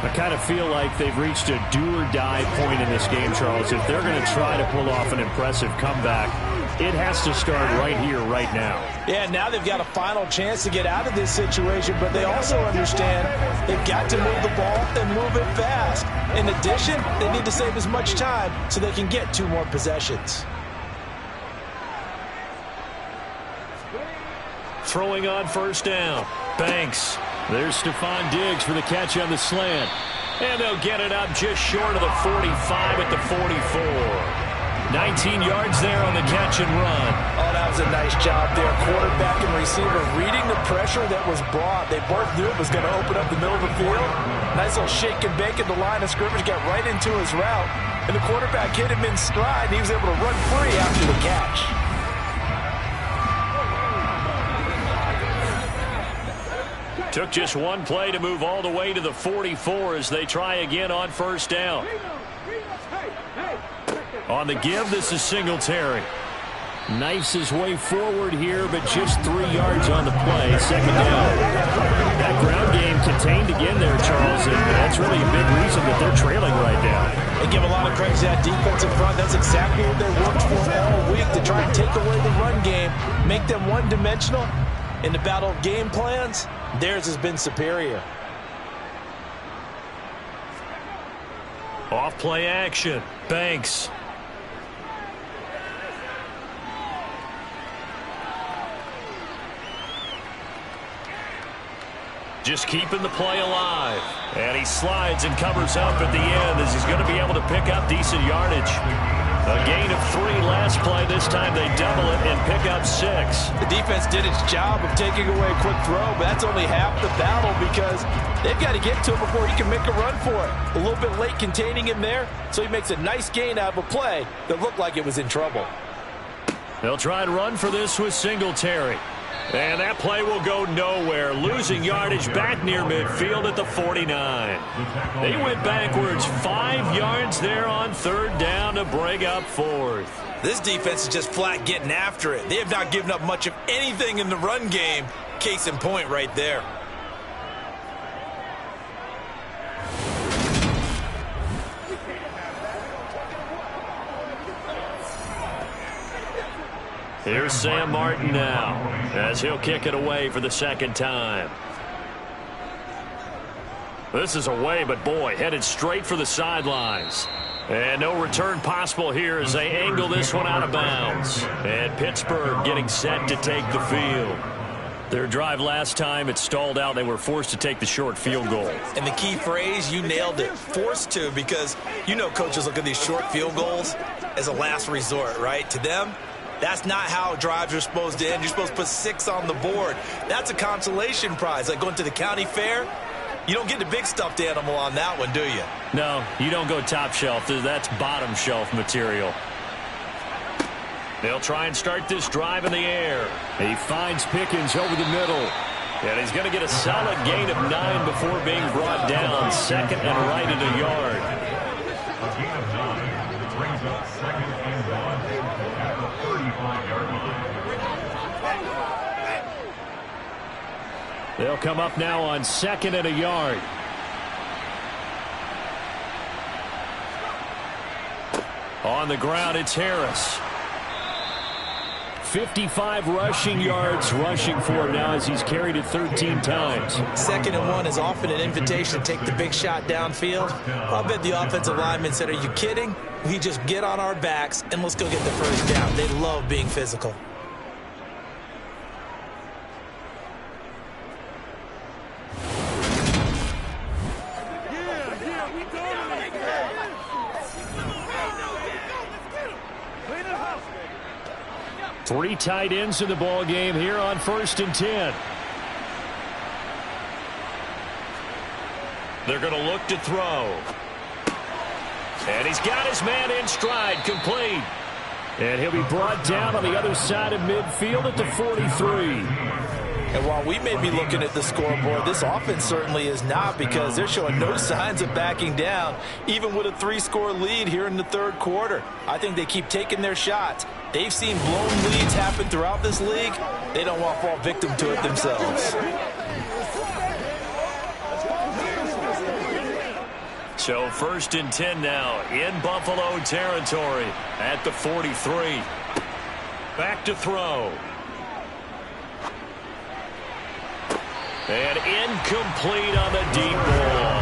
I kind of feel like they've reached a do-or-die point in this game, Charles. If they're going to try to pull off an impressive comeback, it has to start right here, right now. Yeah, now they've got a final chance to get out of this situation, but they also understand they've got to move the ball and move it fast. In addition, they need to save as much time so they can get 2 more possessions. Throwing on 1st down. Banks. There's Stephon Diggs for the catch on the slant. And they'll get it up just short of the 45 at the 44. 19 yards there on the catch and run. Oh, that was a nice job there. Quarterback and receiver reading the pressure that was brought. They both knew it was going to open up the middle of the field. Nice little shake and bake at the line of scrimmage. Got right into his route. And the quarterback hit him in stride. And he was able to run free after the catch. Took just one play to move all the way to the 44 as they try again on 1st down. On the give, this is Singletary. Knifes his way forward here, but just 3 yards on the play. 2nd down. That ground game contained again there, Charles, and that's really a big reason that they're trailing right now. They give a lot of credit to that defensive front. That's exactly what they worked for all week, to try and take away the run game, make them one-dimensional. In the battle of game plans, theirs has been superior. Off play action. Banks. Just keeping the play alive. And he slides and covers up at the end as he's going to be able to pick up decent yardage. A gain of 3 last play. This time they double it and pick up 6. The defense did its job of taking away a quick throw, but that's only half the battle because they've got to get to him before he can make a run for it. A little bit late containing him there, so he makes a nice gain out of a play that looked like it was in trouble. They'll try and run for this with Singletary. And that play will go nowhere, losing yardage back near midfield at the 49. They went backwards 5 yards there on 3rd down to bring up 4th. This defense is just flat getting after it. They have not given up much of anything in the run game. Case in point right there. Here's Sam Martin now, as he'll kick it away for the 2nd time. This is away, but boy, headed straight for the sidelines. And no return possible here as they angle this one out of bounds. And Pittsburgh getting set to take the field. Their drive last time, it stalled out. They were forced to take the short field goal. And the key phrase, you nailed it, forced to, because you know coaches look at these short field goals as a last resort, right? To them, that's not how drives are supposed to end. You're supposed to put 6 on the board. That's a consolation prize. Like going to the county fair, you don't get the big stuffed animal on that one, do you? No, you don't go top shelf. That's bottom shelf material. They'll try and start this drive in the air. He finds Pickens over the middle. And he's going to get a solid gain of 9 before being brought down. 2nd and right at a yard. A gain of 9 brings up 2nd and 1 at the 35-yard line. They'll come up now on 2nd and a yard. On the ground, it's Harris. 55 rushing yards rushing for him now as he's carried it 13 times. 2nd and 1 is often an invitation to take the big shot downfield. I'll bet the offensive lineman said, are you kidding? We just get on our backs and let's go get the 1st down. They love being physical. Three tight ends in the ball game here on 1st and 10. They're going to look to throw. And he's got his man in stride, complete. And he'll be brought down on the other side of midfield at the 43. And while we may be looking at the scoreboard, this offense certainly is not, because they're showing no signs of backing down, even with a 3-score lead here in the 3rd quarter. I think they keep taking their shots. They've seen blown leads happen throughout this league. They don't want to fall victim to it themselves. So 1st and 10 now in Buffalo territory at the 43. Back to throw. And incomplete on the deep ball.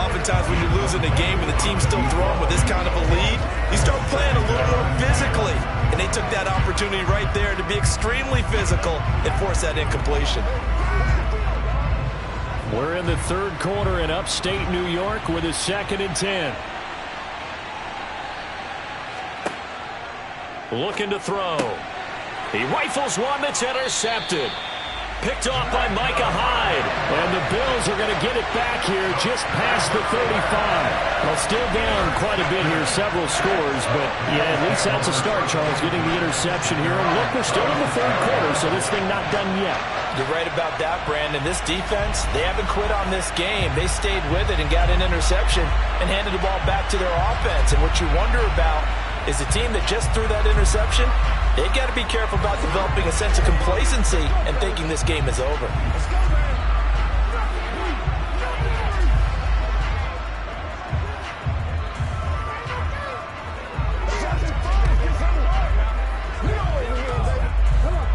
Oftentimes when you're losing a game and the team's still throwing with this kind of a lead, you start playing a little more physically. And they took that opportunity right there to be extremely physical and force that incompletion. We're in the 3rd quarter in upstate New York with a 2nd and 10. Looking to throw. He rifles one that's intercepted. Picked off by Micah Hyde. And the Bills are going to get it back here just past the 35. Well, still down quite a bit here, several scores. But, yeah, at least that's a start, Charles, getting the interception here. And look, we're still in the 3rd quarter, so this thing not done yet. You're right about that, Brandon. This defense, they haven't quit on this game. They stayed with it and got an interception and handed the ball back to their offense. And what you wonder about is the team that just threw that interception, they've got to be careful about developing a sense of complacency and thinking this game is over.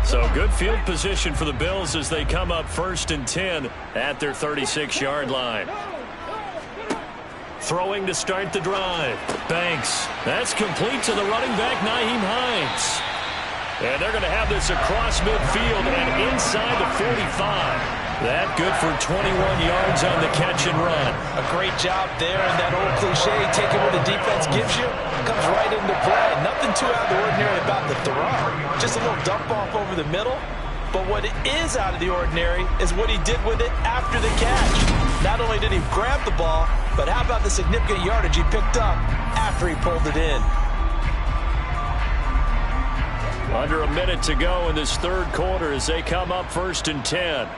So good field position for the Bills as they come up 1st and 10 at their 36-yard line. Throwing to start the drive. Banks. That's complete to the running back, Nyheim Hines. And they're going to have this across midfield and inside the 45. That good for 21 yards on the catch and run. A great job there, and that old cliche, taking what the defense gives you, comes right into play. the throw. Just a little dump off over the middle. But what is out of the ordinary is what he did with it after the catch. Not only did he grab the ball, but how about the significant yardage he picked up after he pulled it in? Under a minute to go in this third quarter as they come up 1st and 10.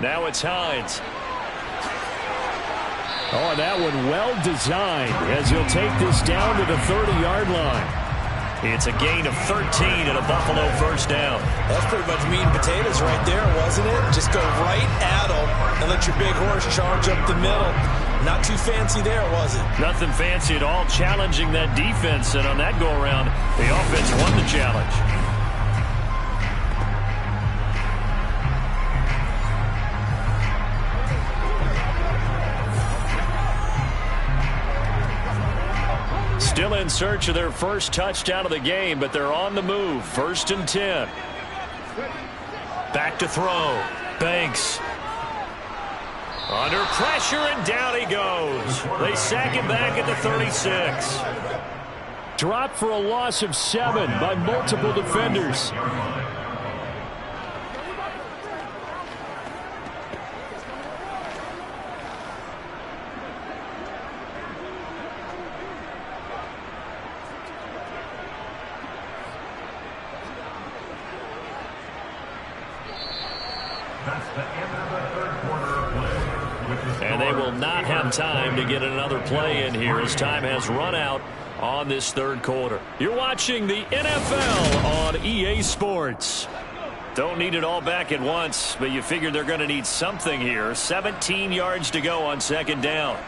Now it's Hines. Oh, that one well designed as he'll take this down to the 30-yard line. It's a gain of 13 and a Buffalo first down. That's pretty much meat and potatoes right there, wasn't it? Just go right at them and let your big horse charge up the middle. Not too fancy there, was it? Nothing fancy at all, challenging that defense. And on that go-around, the offense won the challenge. Still in search of their first touchdown of the game, but they're on the move. 1st and 10. Back to throw. Banks. Under pressure, and down he goes. They sack him back at the 36. Dropped for a loss of 7 by multiple defenders. And they will not have time to get another play in here as time has run out on this third quarter. You're watching the NFL on EA Sports. Don't need it all back at once, but you figure they're going to need something here. 17 yards to go on 2nd down.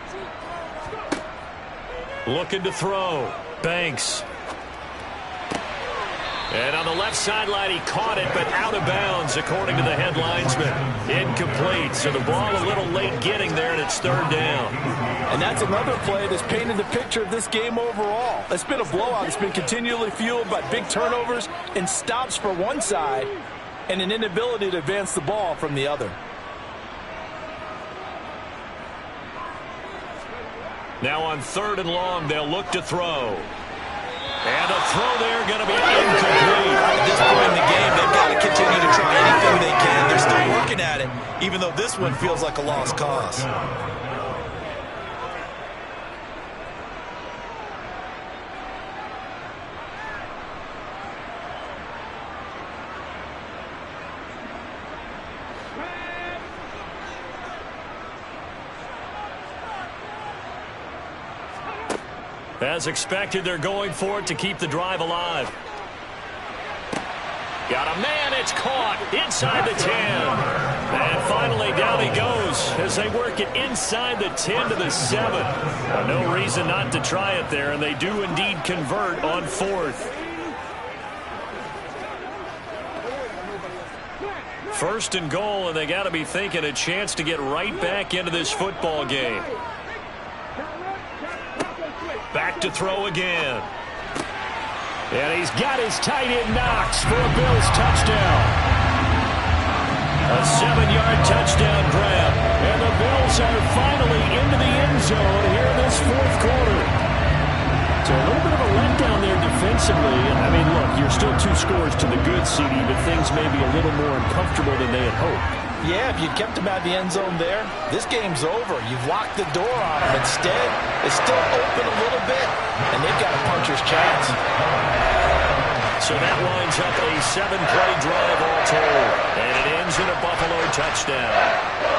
Looking to throw. Banks. And on the left sideline, he caught it, but out of bounds, according to the head linesman. Incomplete, so the ball a little late getting there, and it's 3rd down. And that's another play that's painted the picture of this game overall. It's been a blowout. It's been continually fueled by big turnovers and stops for one side and an inability to advance the ball from the other. Now on 3rd and long, they'll look to throw. And a throw there going to be incomplete. At this point in the game, they've got to continue to try anything they can. They're still working at it, even though this one feels like a lost cause. As expected, they're going for it to keep the drive alive. Got a man, it's caught inside the 10. And finally down he goes as they work it inside the 10 to the 7. No reason not to try it there, and they do indeed convert on 4th. 1st and goal, and they got to be thinking a chance to get right back into this football game. Back to throw again. And he's got his tight end Knox for a Bills touchdown. A 7-yard touchdown grab. And the Bills are finally into the end zone here in this 4th quarter. So a little bit of a letdown there defensively. I mean, look, you're still 2 scores to the good, CD, but things may be a little more uncomfortable than they had hoped. Yeah, if you'd kept him out of the end zone there, this game's over. You've locked the door on him. Instead, it's still open a little bit, and they've got a puncher's chance. So that winds up a 7-play drive all told, and it ends in a Buffalo touchdown.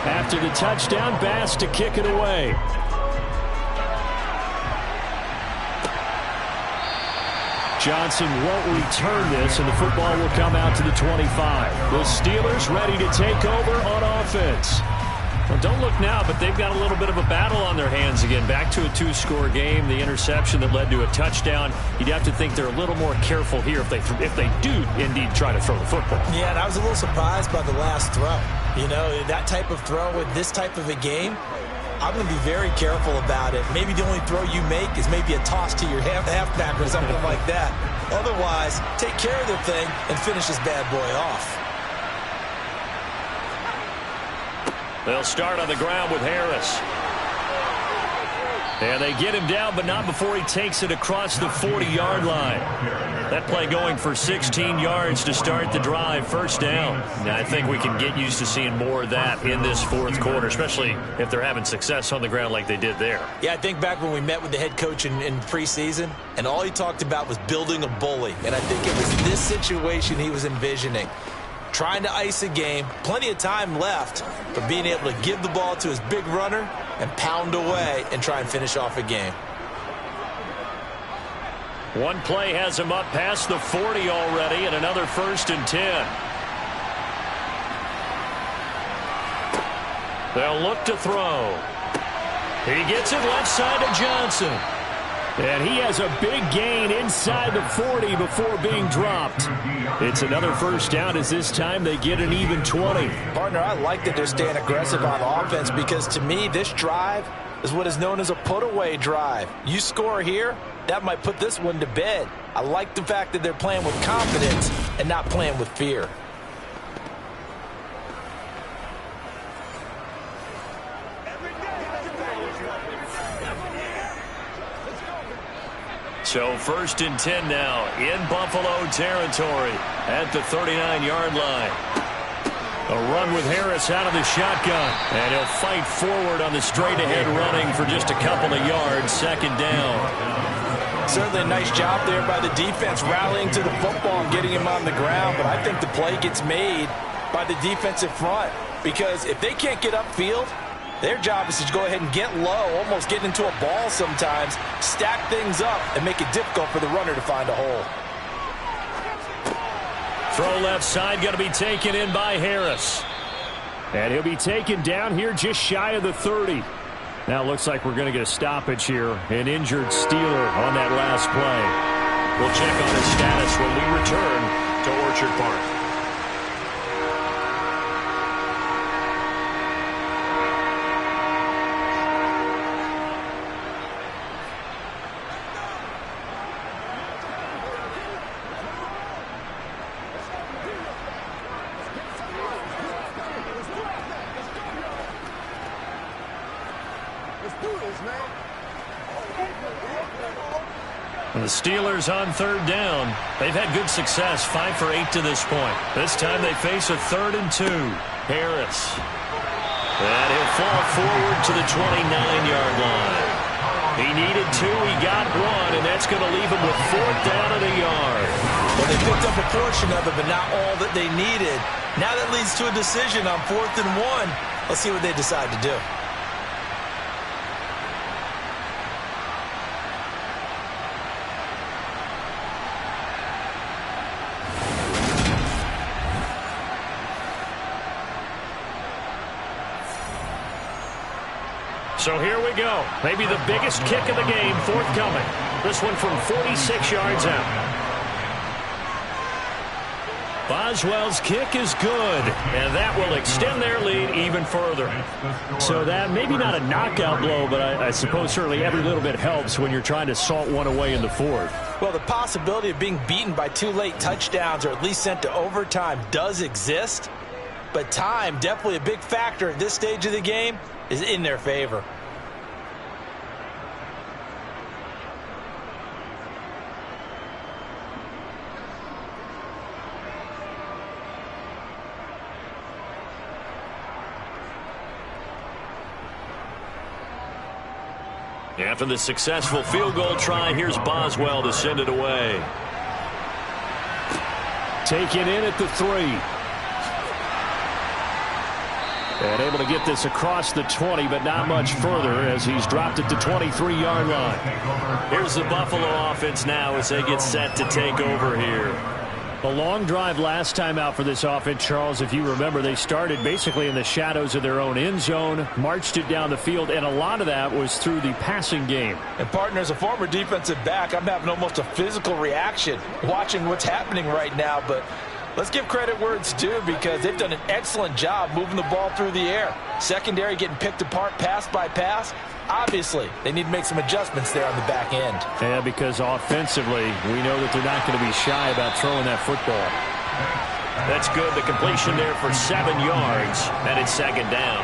After the touchdown, Bass to kick it away. Johnson won't return this, and the football will come out to the 25. The Steelers ready to take over on offense. Well, don't look now, but they've got a little bit of a battle on their hands again. Back to a 2-score game. The interception that led to a touchdown. You'd have to think they're a little more careful here if they do indeed try to throw the football. Yeah, and I was a little surprised by the last throw. You know, that type of throw in this type of a game, I'm going to be very careful about it. Maybe the only throw you make is maybe a toss to your halfback or something like that. Otherwise, take care of the thing and finish this bad boy off. They'll start on the ground with Harris. And they get him down, but not before he takes it across the 40-yard line. That play going for 16 yards to start the drive. First down. Now, I think we can get used to seeing more of that in this fourth quarter, especially if they're having success on the ground like they did there. Yeah, I think back when we met with the head coach in preseason, and all he talked about was building a bully. And I think it was this situation he was envisioning. Trying to ice a game, plenty of time left, but being able to give the ball to his big runner and pound away and try and finish off a game. One play has him up past the 40 already, and another 1st and 10. They'll look to throw. He gets it left side to Johnson. And he has a big gain inside the 40 before being dropped. It's another first down as this time they get an even 20. Partner, I like that they're staying aggressive on offense because to me this drive is what is known as a put-away drive. You score here, that might put this one to bed. I like the fact that they're playing with confidence and not playing with fear. So 1st and 10 now in Buffalo territory at the 39-yard line. A run with Harris out of the shotgun. And he'll fight forward on the straight-ahead running for just a couple of yards. 2nd down. Certainly a nice job there by the defense rallying to the football and getting him on the ground. But I think the play gets made by the defensive front. Because if they can't get upfield, their job is to go ahead and get low, almost get into a ball sometimes, stack things up, and make it difficult for the runner to find a hole. Throw left side going to be taken in by Harris. And he'll be taken down here just shy of the 30. Now it looks like we're going to get a stoppage here. An injured Steeler on that last play. We'll check on his status when we return to Orchard Park. The Steelers on 3rd down. They've had good success, 5 for 8 to this point. This time they face a 3rd and 2. Harris. And he'll fall forward to the 29-yard line. He needed 2, he got 1, and that's going to leave him with 4th down and a yard. Well, they picked up a portion of it, but not all that they needed. Now that leads to a decision on 4th and 1. Let's see what they decide to do. So here we go. Maybe the biggest kick of the game forthcoming. This one from 46 yards out. Boswell's kick is good, and that will extend their lead even further. So that maybe not a knockout blow, but I suppose certainly every little bit helps when you're trying to salt one away in the fourth. Well, the possibility of being beaten by 2 late touchdowns or at least sent to overtime does exist, but time, definitely a big factor at this stage of the game, is in their favor. After the successful field goal try, here's Boswell to send it away. Taken in at the 3. And able to get this across the 20, but not much further as he's dropped it to 23-yard line. Here's the Buffalo offense now as they get set to take over here. The long drive last time out for this offense, Charles, if you remember, they started basically in the shadows of their own end zone, marched it down the field, and a lot of that was through the passing game. And, partner, as a former defensive back, I'm having almost a physical reaction watching what's happening right now. But let's give credit where it's due because they've done an excellent job moving the ball through the air. Secondary getting picked apart pass by pass. Obviously, they need to make some adjustments there on the back end. Yeah, because offensively, we know that they're not going to be shy about throwing that football. That's good. The completion there for 7 yards, and it's second down.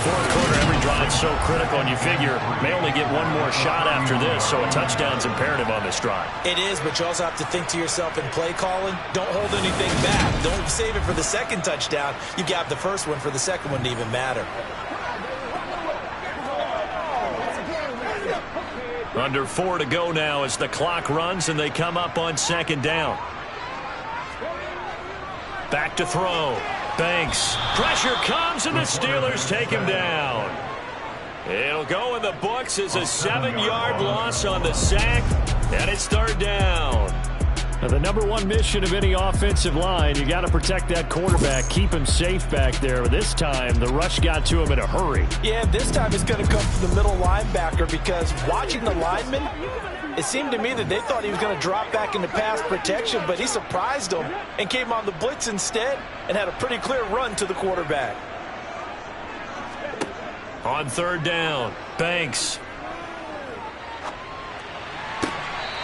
Fourth quarter, every drive so critical, and you figure may only get one more shot after this, so a touchdown's imperative on this drive. It is, but you also have to think to yourself in play calling, don't hold anything back. Don't save it for the second touchdown. You got the first one for the second one to even matter. Under 4 to go now as the clock runs and they come up on second down. Back to throw. Banks. Pressure comes and the Steelers take him down. It'll go in the books as a 7-yard loss on the sack, and it's third down. Now, the number one mission of any offensive line, you got to protect that quarterback, keep him safe back there. This time, the rush got to him in a hurry. Yeah, this time it's going to come from the middle linebacker because watching the lineman, it seemed to me that they thought he was going to drop back into pass protection, but he surprised them and came on the blitz instead and had a pretty clear run to the quarterback. On third down, Banks.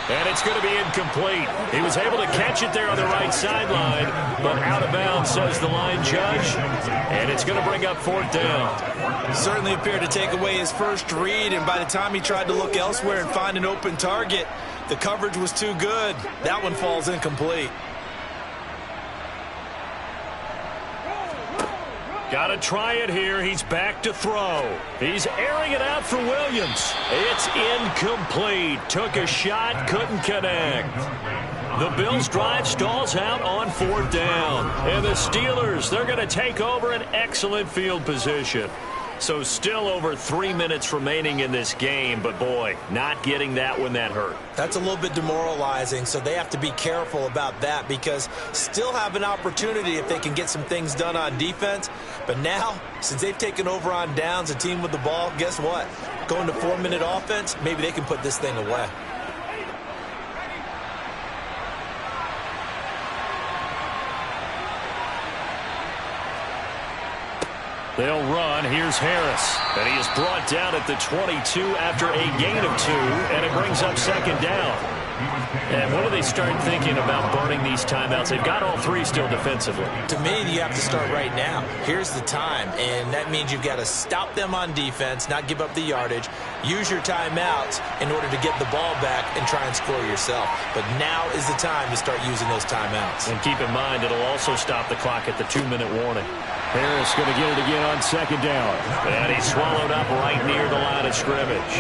And it's going to be incomplete. He was able to catch it there on the right sideline, but out of bounds, says the line judge. And it's going to bring up fourth down. Certainly appeared to take away his first read, and by the time he tried to look elsewhere and find an open target, the coverage was too good. That one falls incomplete. Got to try it here. He's back to throw. He's airing it out for Williams. It's incomplete. Took a shot, couldn't connect. The Bills' drive stalls out on fourth down. And the Steelers, they're going to take over an excellent field position. So still over 3 minutes remaining in this game, but boy, not getting that when that hurt. That's a little bit demoralizing, so they have to be careful about that because still have an opportunity if they can get some things done on defense. But now, since they've taken over on downs, a team with the ball, guess what? Going to 4-minute offense, maybe they can put this thing away. They'll run. Here's Harris. And he is brought down at the 22 after a gain of 2, and it brings up second down. And what do they start thinking about burning these timeouts? They've got all 3 still defensively. To me, you have to start right now. Here's the time, and that means you've got to stop them on defense, not give up the yardage, use your timeouts in order to get the ball back and try and score yourself. But now is the time to start using those timeouts. And keep in mind, it'll also stop the clock at the 2-minute warning. Harris going to get it again on second down. And he's swallowed up right near the line of scrimmage.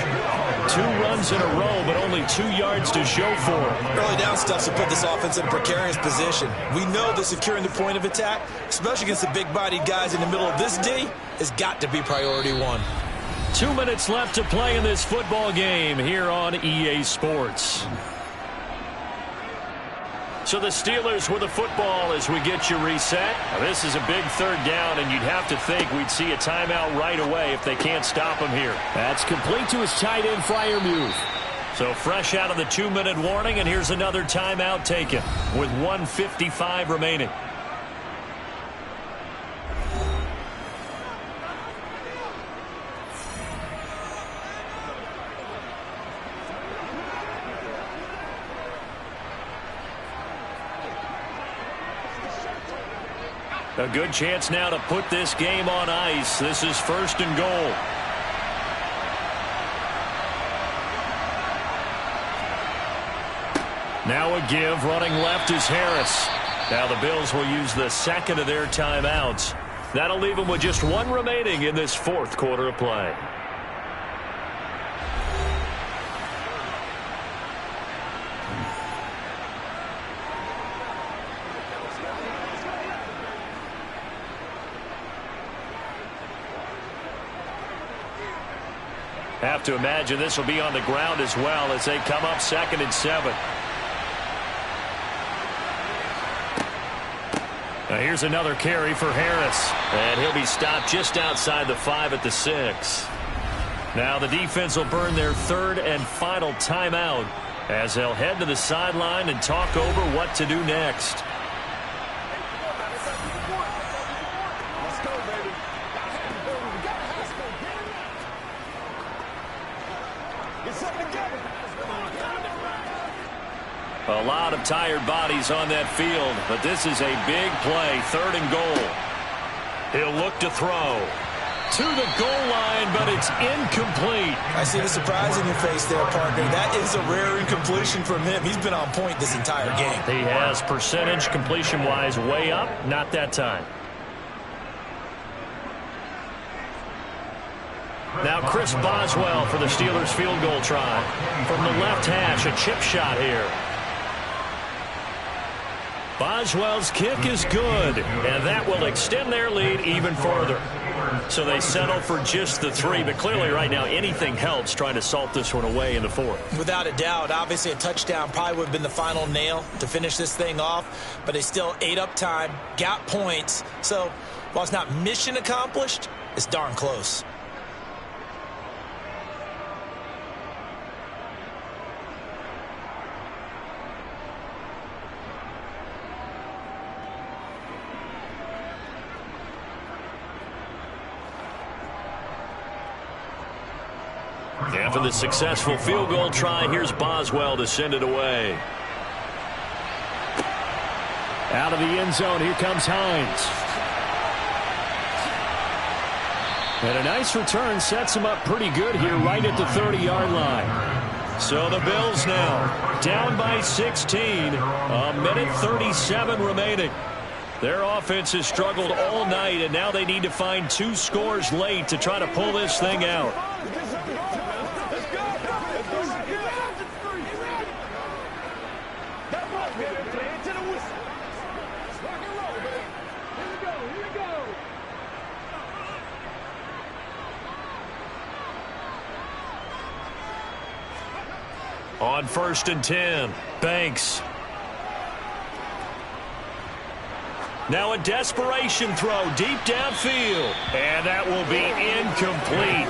2 runs in a row, but only 2 yards to show for it. Early down stuff's to put this offense in a precarious position. We know that securing the point of attack, especially against the big-bodied guys in the middle of this D, has got to be priority 1. 2 minutes left to play in this football game here on EA Sports. So the Steelers with the football as we get you reset. Now this is a big third down, and you'd have to think we'd see a timeout right away if they can't stop him here. That's complete to his tight end, Freiermuth. So fresh out of the 2-minute warning, and here's another timeout taken with 1:55 remaining. A good chance now to put this game on ice. This is first and goal. Now a give. Running left is Harris. Now the Bills will use the second of their timeouts. That'll leave them with just 1 remaining in this fourth quarter of play. Have to imagine this will be on the ground as well as they come up 2nd and 7. Now here's another carry for Harris. And he'll be stopped just outside the 5 at the 6. Now the defense will burn their third and final timeout as they'll head to the sideline and talk over what to do next. A lot of tired bodies on that field, but this is a big play, 3rd and goal. He'll look to throw to the goal line, but it's incomplete. I see the surprise in your face there, partner. That is a rare incompletion from him. He's been on point this entire game. He has percentage completion-wise way up, not that time. Now Chris Boswell for the Steelers field goal try. From the left hash, a chip shot here. Boswell's kick is good, and that will extend their lead even further. So they settle for just the 3, but clearly right now anything helps trying to salt this one away in the 4th. Without a doubt, obviously a touchdown probably would have been the final nail to finish this thing off, but they still ate up time, got points. So while it's not mission accomplished, it's darn close. After the successful field goal try, here's Boswell to send it away. Out of the end zone, here comes Hines. And a nice return sets him up pretty good here right at the 30-yard line. So the Bills now down by 16, a minute 37 remaining. Their offense has struggled all night, and now they need to find 2 scores late to try to pull this thing out. On 1st and 10, Banks. Now a desperation throw deep downfield, and that will be incomplete.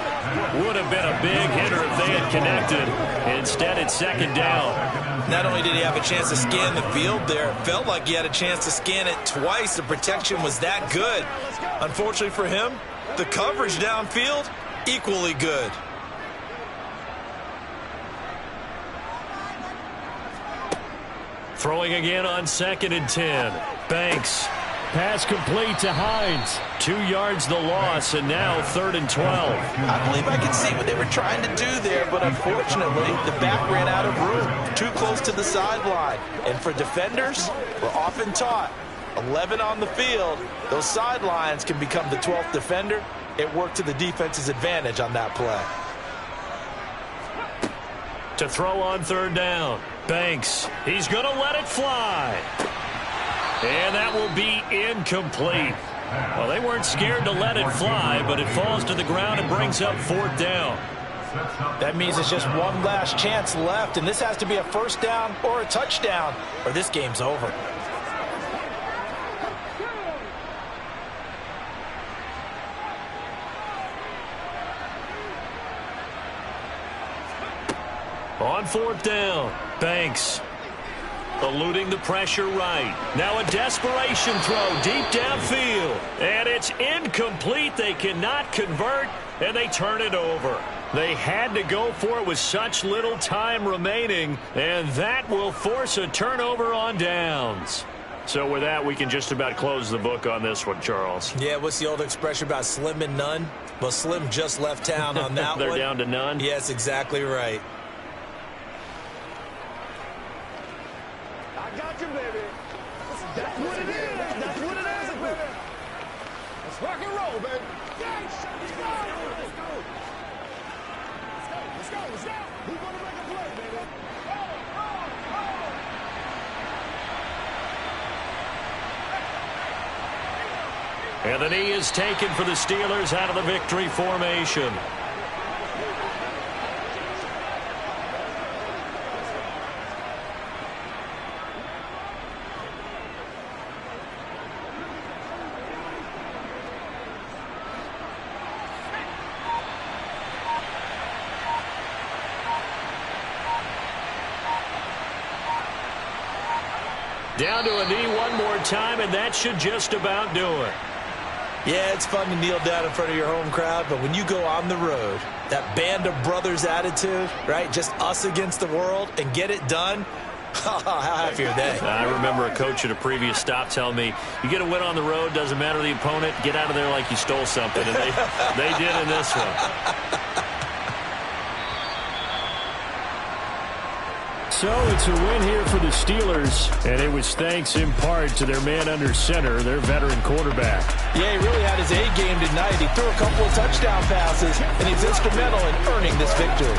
Would have been a big hitter if they had connected. Instead, it's 2nd down. Not only did he have a chance to scan the field there, it felt like he had a chance to scan it twice. The protection was that good. Unfortunately for him, the coverage downfield, equally good. Throwing again on 2nd and 10. Banks. Pass complete to Hines. 2 yards the loss, and now 3rd and 12. I believe I can see what they were trying to do there, but unfortunately, the back ran out of room. Too close to the sideline. And for defenders, we're often taught, 11 on the field, those sidelines can become the 12th defender. It worked to the defense's advantage on that play. To throw on 3rd down. Banks. He's going to let it fly. And that will be incomplete. Well, they weren't scared to let it fly, but it falls to the ground and brings up 4th down. That means it's just one last chance left, and this has to be a 1st down or a touchdown, or this game's over. On 4th down, Banks eluding the pressure right. Now a desperation throw deep downfield, and it's incomplete. They cannot convert, and they turn it over. They had to go for it with such little time remaining, and that will force a turnover on downs. So with that, we can just about close the book on this one, Charles. Yeah, what's the old expression about slim and none? Well, Slim just left town on that They're one. down to none? Yes, exactly right. I got you, baby. That's what it is. That's what it is, baby. Let's rock and roll, baby. Let's go. Who's going to make a play, baby? And the knee is taken for the Steelers out of the victory formation. Down to a knee one more time, and that should just about do it. Yeah, it's fun to kneel down in front of your home crowd, but when you go on the road, that band of brothers attitude, right, just us against the world, and get it done, how happy are they? I remember a coach at a previous stop telling me, you get a win on the road, doesn't matter the opponent, get out of there like you stole something, and they did in this one. So it's a win here for the Steelers, and it was thanks in part to their man under center, their veteran quarterback. Yeah, he really had his A game tonight. He threw a couple of touchdown passes, and he's instrumental in earning this victory.